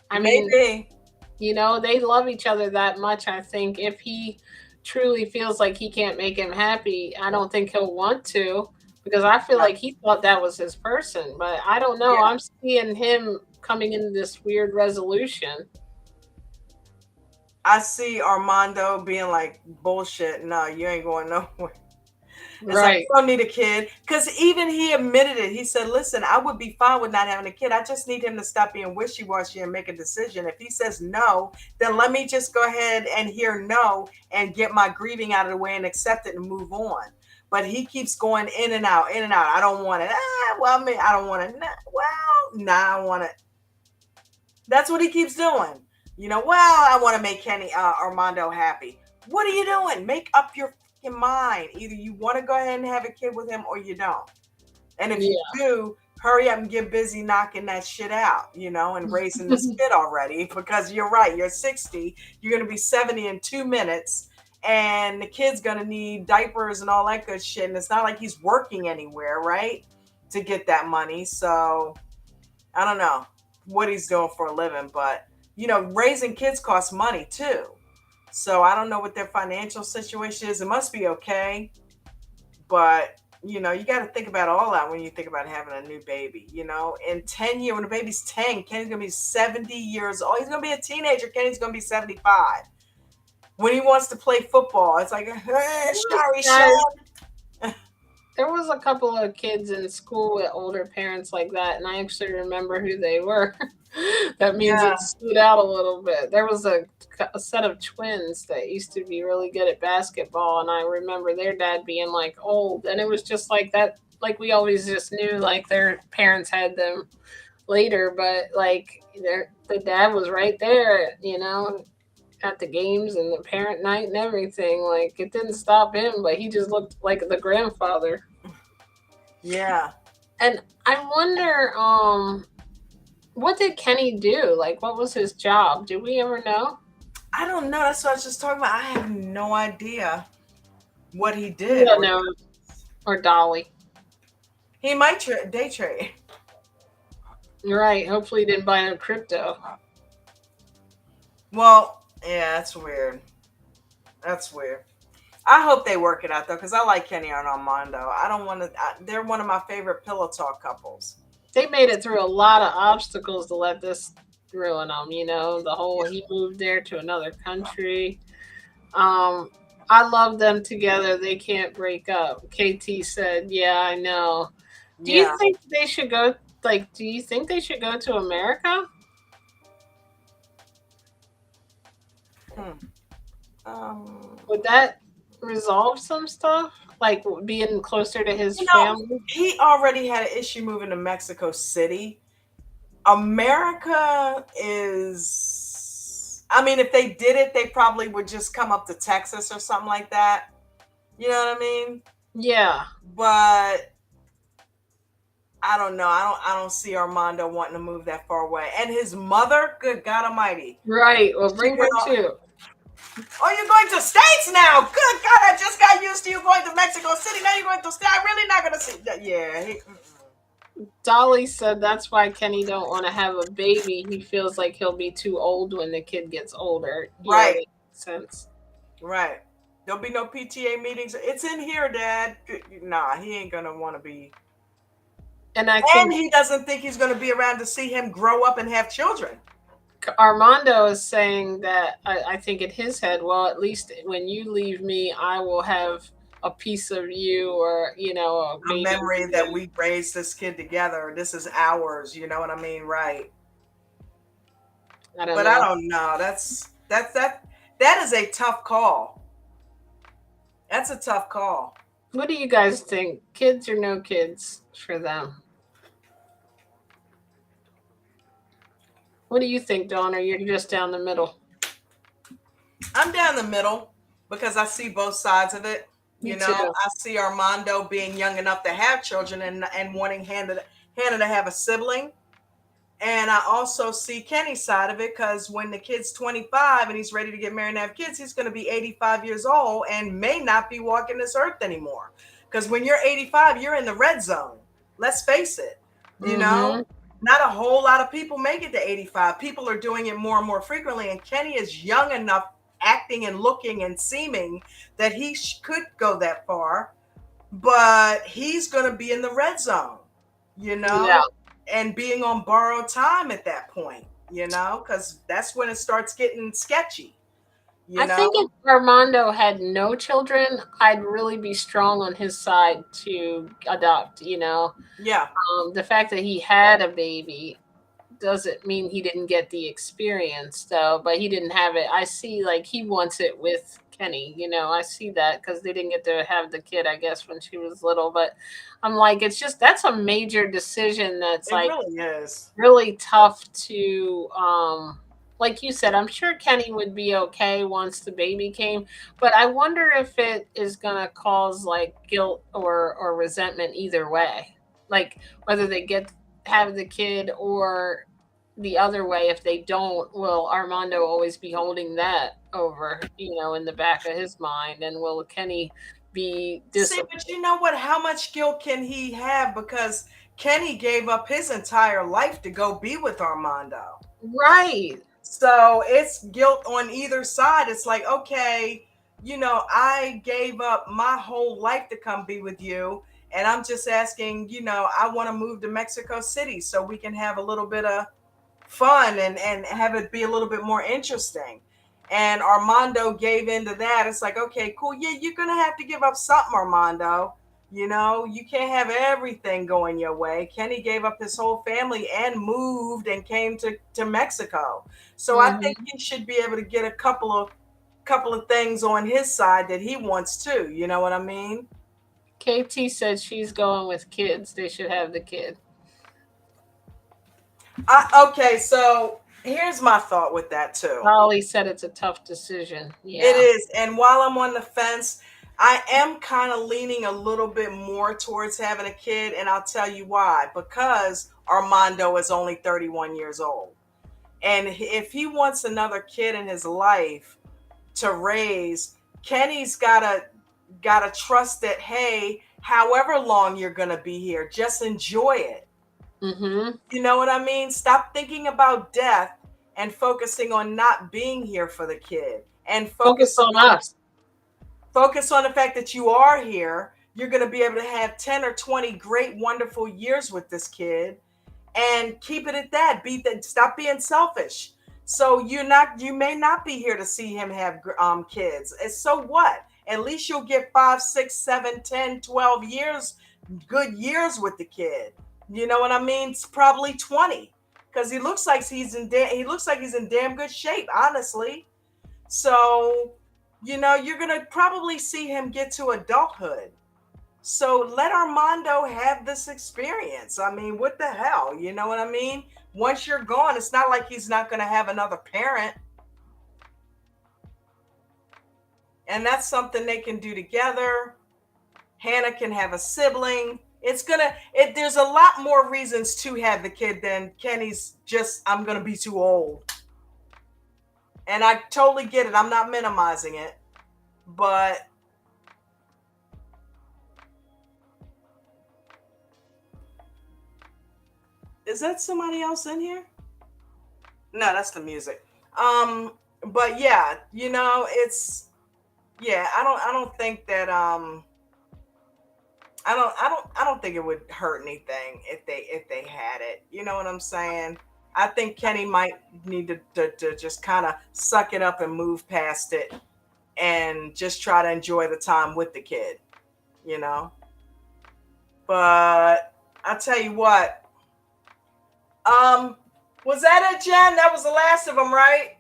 I mean, you know, they love each other that much. I think if he truly feels like he can't make him happy, I don't think he'll want to, because I feel like he thought that was his person. But I don't know. I'm seeing him coming into this weird resolution. I see Armando being like, bullshit. No, you ain't going nowhere. It's Right. like, you don't need a kid. Because even he admitted it. He said, listen, I would be fine with not having a kid. I just need him to stop being wishy-washy and make a decision. If he says no, then let me just go ahead and hear no and get my grieving out of the way and accept it and move on. But he keeps going in and out, in and out. I don't want it. Well, I mean, I don't want it. I don't want it. That's what he keeps doing. You know, well, I want to make Armando happy. What are you doing? Make up your mind. Either you want to go ahead and have a kid with him or you don't. And if you do, hurry up and get busy knocking that shit out, and raising this kid already, because you're right. You're 60, you're going to be 70 in 2 minutes, and the kid's going to need diapers and all that good shit. And it's not like he's working anywhere, right, to get that money. So I don't know what he's doing for a living, but raising kids costs money too. So I don't know what their financial situation is. It must be okay, but you got to think about all that when you think about having a new baby. In 10 years, when the baby's 10, Kenny's gonna be 70 years old. He's gonna be a teenager. Kenny's gonna be 75. When he wants to play football, it's like, sorry, Sean. There was a couple of kids in school with older parents like that, and I actually remember who they were. That means it stood out a little bit. There was a set of twins that used to be really good at basketball, and I remember their dad being like old, and it was just like that. Like we always just knew like their parents had them later, but like the dad was right there, at the games and the parent night and everything. Like it didn't stop him, but he just looked like the grandfather. Yeah. And I wonder, what did Kenny do? Like, what was his job? Do we ever know? I don't know. That's what I was just talking about. I have no idea what he did. Or Dolly. He might day trade. Right. Hopefully he didn't buy no crypto. Well, yeah, that's weird. That's weird. I hope they work it out, though, because I like Kenny and Armando. I don't want to... They're one of my favorite pillow talk couples. They made it through a lot of obstacles to let this ruin them, the whole he moved there to another country. I love them together. They can't break up. KT said, yeah, I know. Do you think they should go, do you think they should go to America? Would that resolve some stuff? Like being closer to his family? He already had an issue moving to Mexico City. America is... I mean, if they did it, they probably would just come up to Texas or something like that. You know what I mean? Yeah. But I don't know. I don't see Armando wanting to move that far away. And his mother, good God Almighty. Right. Well, bring her too. Oh, you're going to States now. Good God, I just got used to you going to Mexico City. Now you're going to States. I'm really not going to see that. Yeah. Dolly said that's why Kenny don't want to have a baby. He feels like he'll be too old when the kid gets older. Right. Makes sense. Right. There'll be no PTA meetings. It's in here, Dad. Nah, he ain't going to want to be. And he doesn't think he's going to be around to see him grow up and have children. Armando is saying that I think in his head, well, at least when you leave me, I will have a piece of you, or a memory that we raised this kid together. This is ours. You know what I mean? Right. I don't know. That is a tough call. That's a tough call. What do you guys think? Kids or no kids for them? What do you think, Dawn? Or you're just down the middle? I'm down the middle because I see both sides of it. Me too. I see Armando being young enough to have children and wanting Hannah to have a sibling. And I also see Kenny's side of it, because when the kid's 25 and he's ready to get married and have kids, he's going to be 85 years old and may not be walking this earth anymore. Because when you're 85, you're in the red zone. Let's face it. You know? Not a whole lot of people make it to 85. People are doing it more and more frequently. And Kenny is young enough, acting and looking and seeming, that he could go that far. But he's going to be in the red zone, Yeah. And being on borrowed time at that point, because that's when it starts getting sketchy. I think if Armando had no children, I'd really be strong on his side to adopt, Yeah. The fact that he had a baby doesn't mean he didn't get the experience, though, but he didn't have it. I see, he wants it with Kenny, I see that, because they didn't get to have the kid, I guess, when she was little. But I'm like, it's just, that's a major decision that's really is really tough to, like you said, I'm sure Kenny would be okay once the baby came, but I wonder if it is going to cause guilt or resentment either way. like whether they have the kid or the other way. If they don't, will Armando always be holding that over, in the back of his mind? And will Kenny be See, but you know what? How much guilt can he have? Because Kenny gave up his entire life to go be with Armando. Right. So it's guilt on either side. It's like, okay, I gave up my whole life to come be with you. And I'm just asking, I want to move to Mexico City so we can have a little bit of fun and have it be a little bit more interesting. And Armando gave into that. It's like, okay, cool. Yeah, you're going to have to give up something, Armando. You can't have everything going your way. Kenny gave up his whole family and moved and came to Mexico. So I think he should be able to get a couple of things on his side that he wants too. You know what I mean? KT said she's going with kids. They should have the kid. Okay, so here's my thought with that too. Holly said it's a tough decision. Yeah. It is. And while I'm on the fence, I am kind of leaning a little bit more towards having a kid, and I'll tell you why. Because Armando is only 31 years old. And if he wants another kid in his life to raise, Kenny's gotta trust that, hey, however long you're gonna be here, just enjoy it. Mm-hmm. You know what I mean? Stop thinking about death and focusing on not being here for the kid. And Focus on us. Focus on the fact that you are here. You're going to be able to have 10 or 20 great, wonderful years with this kid, and keep it at that. Stop being selfish. So you may not be here to see him have kids. And so what? At least you'll get 5, 6, 7, 10, 12 years, good years with the kid. You know what I mean? It's probably 20, because he looks like he's in damn good shape, honestly. So, you're going to probably see him get to adulthood. So let Armando have this experience. I mean, what the hell? You know what I mean? Once you're gone, it's not like he's not going to have another parent. And that's something they can do together. Hannah can have a sibling. There's a lot more reasons to have the kid than Kenny's just, I'm going to be too old. And I totally get it. I'm not minimizing it. But is that somebody else in here? No, that's the music. But yeah, I don't think that I don't think it would hurt anything if they had it. You know what I'm saying? I think Kenny might need to just kind of suck it up and move past it and just try to enjoy the time with the kid, But I'll tell you what. Was that it, Jen? That was the last of them, right?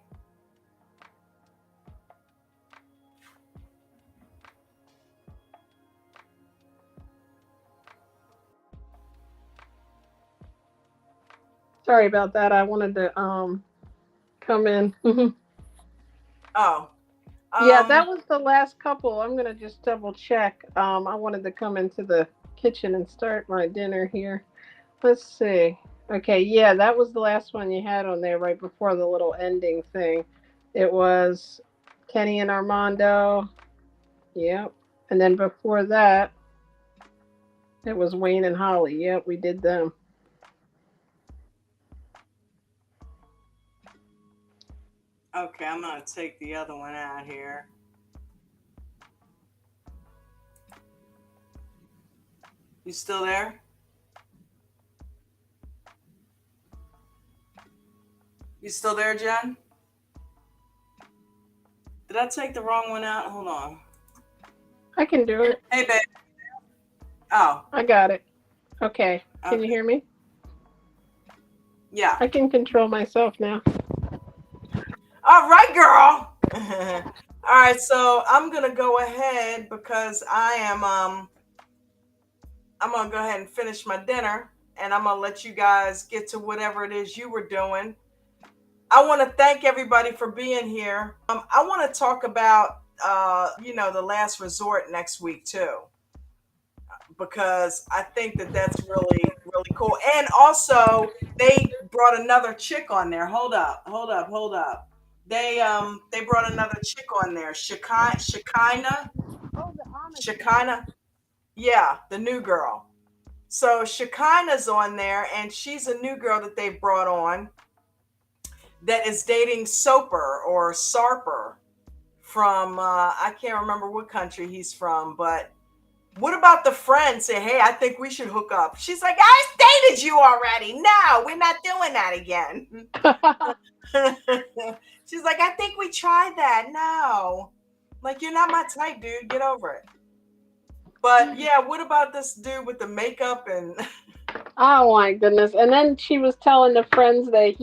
Sorry about that. I wanted to come in. Oh. Yeah, that was the last couple. I'm gonna just double check. I wanted to come into the kitchen and start my dinner here. Let's see. Okay, yeah, that was the last one you had on there right before the little ending thing. It was Kenny and Armando. Yep. And then before that, it was Wayne and Holly. Yep, we did them. Okay, I'm going to take the other one out here. You still there? You still there, Jen? Did I take the wrong one out? Hold on. I can do it. Hey, babe. Oh. I got it. Okay. Can you hear me? Yeah. I can control myself now. All right, girl. All right, so I'm going to go ahead because I'm going to go ahead and finish my dinner, and I'm going to let you guys get to whatever it is you were doing. I want to thank everybody for being here. I want to talk about, the last resort next week too. because I think that that's really, really cool. And also, they brought another chick on there. Hold up, hold up, hold up. They brought another chick on there. Oh, the Amish. Shekinah. Yeah, the new girl. So Shekinah's on there, and she's a new girl that they brought on that is dating Soper or Sarper from I can't remember what country he's from, but what about the friend say, hey, I think we should hook up? She's like, I dated you already. No, we're not doing that again. She's like, I think we tried that. No. Like, you're not my type, dude. Get over it. But yeah, what about this dude with the makeup and Oh my goodness. And then she was telling the friends that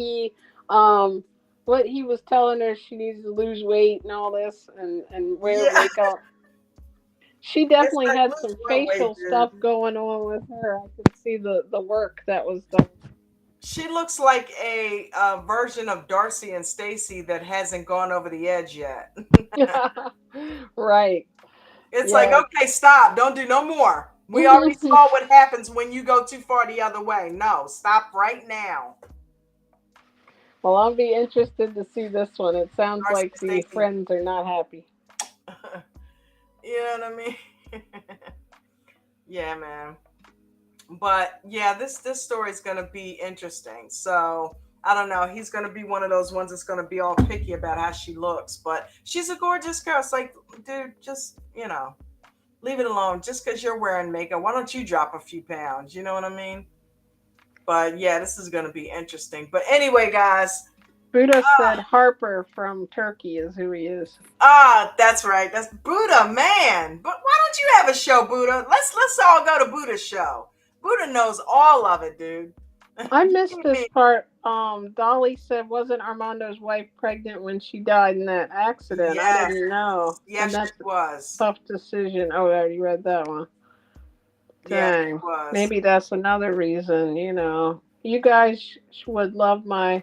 what he was telling her she needs to lose weight and all this and wear yeah, makeup. She it's definitely like had lose some real weight, facial dude. stuff going on with her. I could see the work that was done. She looks like a version of Darcy and Stacy that hasn't gone over the edge yet. Right. It's like, Yeah. okay, stop. Don't do no more. We already saw what happens when you go too far the other way. No, stop right now. Well, I'll be interested to see this one. It sounds Darcy like and the Stacy. friends are not happy. You know what I mean? Yeah, man. But yeah, this story is gonna be interesting. So I don't know. He's gonna be one of those ones that's gonna be all picky about how she looks. But she's a gorgeous girl. It's like, dude, just leave it alone. Just because you're wearing makeup, why don't you drop a few pounds? You know what I mean? But yeah, this is gonna be interesting. But anyway, guys. Buddha said Harper from Turkey is who he is. That's right. That's Buddha, man. But why don't you have a show, Buddha? Let's all go to Buddha's show. Buddha knows all of it, dude. I missed this part. Dolly said, wasn't Armando's wife pregnant when she died in that accident? Yes. I didn't know. Yes, And that's she was. a tough decision. Oh, yeah, you read that one. Yes, she Dang. was. Maybe that's another reason, You guys would love my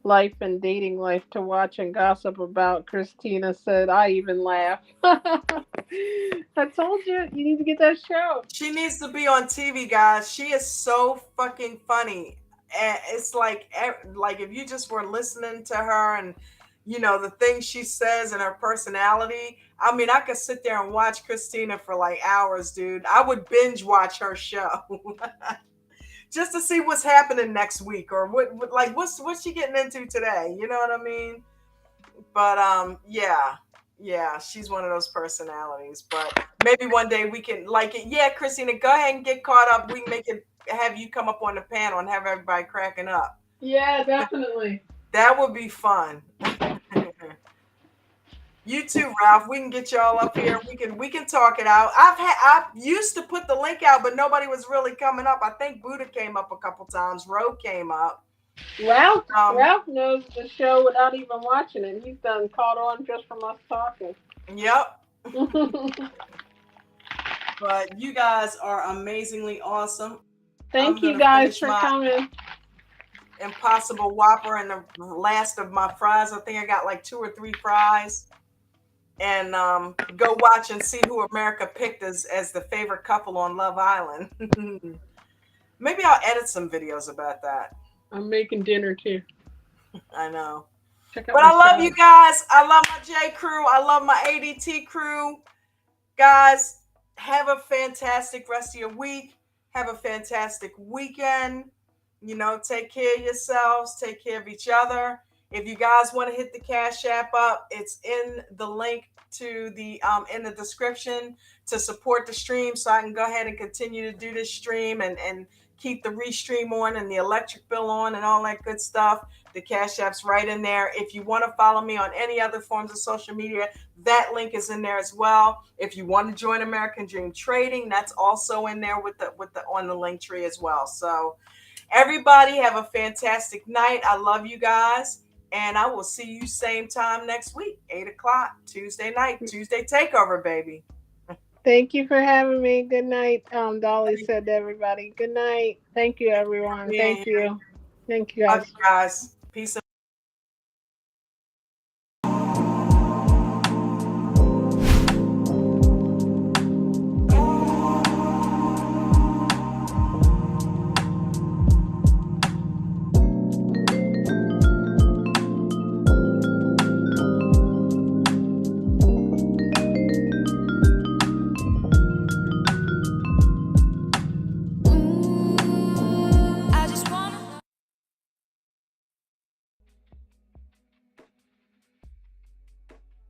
life and dating life to watch and gossip about. Christina said, I even laugh. I told you, you need to get that show. She needs to be on TV, guys. She is so fucking funny. And it's like if you just were listening to her and the things she says and her personality. I mean, I could sit there and watch Christina for like hours, dude. I would binge watch her show. Just to see what's happening next week or what's she getting into today? You know what I mean? But yeah, she's one of those personalities. But maybe one day we can yeah, Christina, go ahead and get caught up. We can have you come up on the panel and have everybody cracking up. Yeah, definitely. That would be fun. You too, Ralph. We can get y'all up here. We can talk it out. I used to put the link out, but nobody was really coming up. I think Buddha came up a couple times. Ro came up. Ralph knows the show without even watching it. He's done caught on just from us talking. Yep. But you guys are amazingly awesome. Thank you guys for coming. Impossible Whopper and the last of my fries. I think I got like 2 or 3 fries. And go watch and see who America picked as the favorite couple on Love Island. Maybe I'll edit some videos about that. I'm making dinner too. I know. But I love you guys. I love my J crew. I love my ADT crew. Guys, have a fantastic rest of your week. Have a fantastic weekend. Take care of yourselves. Take care of each other. If you guys want to hit the Cash App up, it's in the link to the in the description to support the stream, so I can go ahead and continue to do this stream and keep the restream on and the electric bill on and all that good stuff. The Cash App's right in there. If you want to follow me on any other forms of social media, that link is in there as well. If you want to join American Dream Trading, that's also in there with the on the link tree as well. So everybody have a fantastic night. I love you guys. And I will see you same time next week, 8 o'clock, Tuesday night, Tuesday Takeover, baby. Thank you for having me. Good night. Dolly said to everybody, good night. Thank you, everyone. Thank you. Thank you, guys. Love you guys. Peace.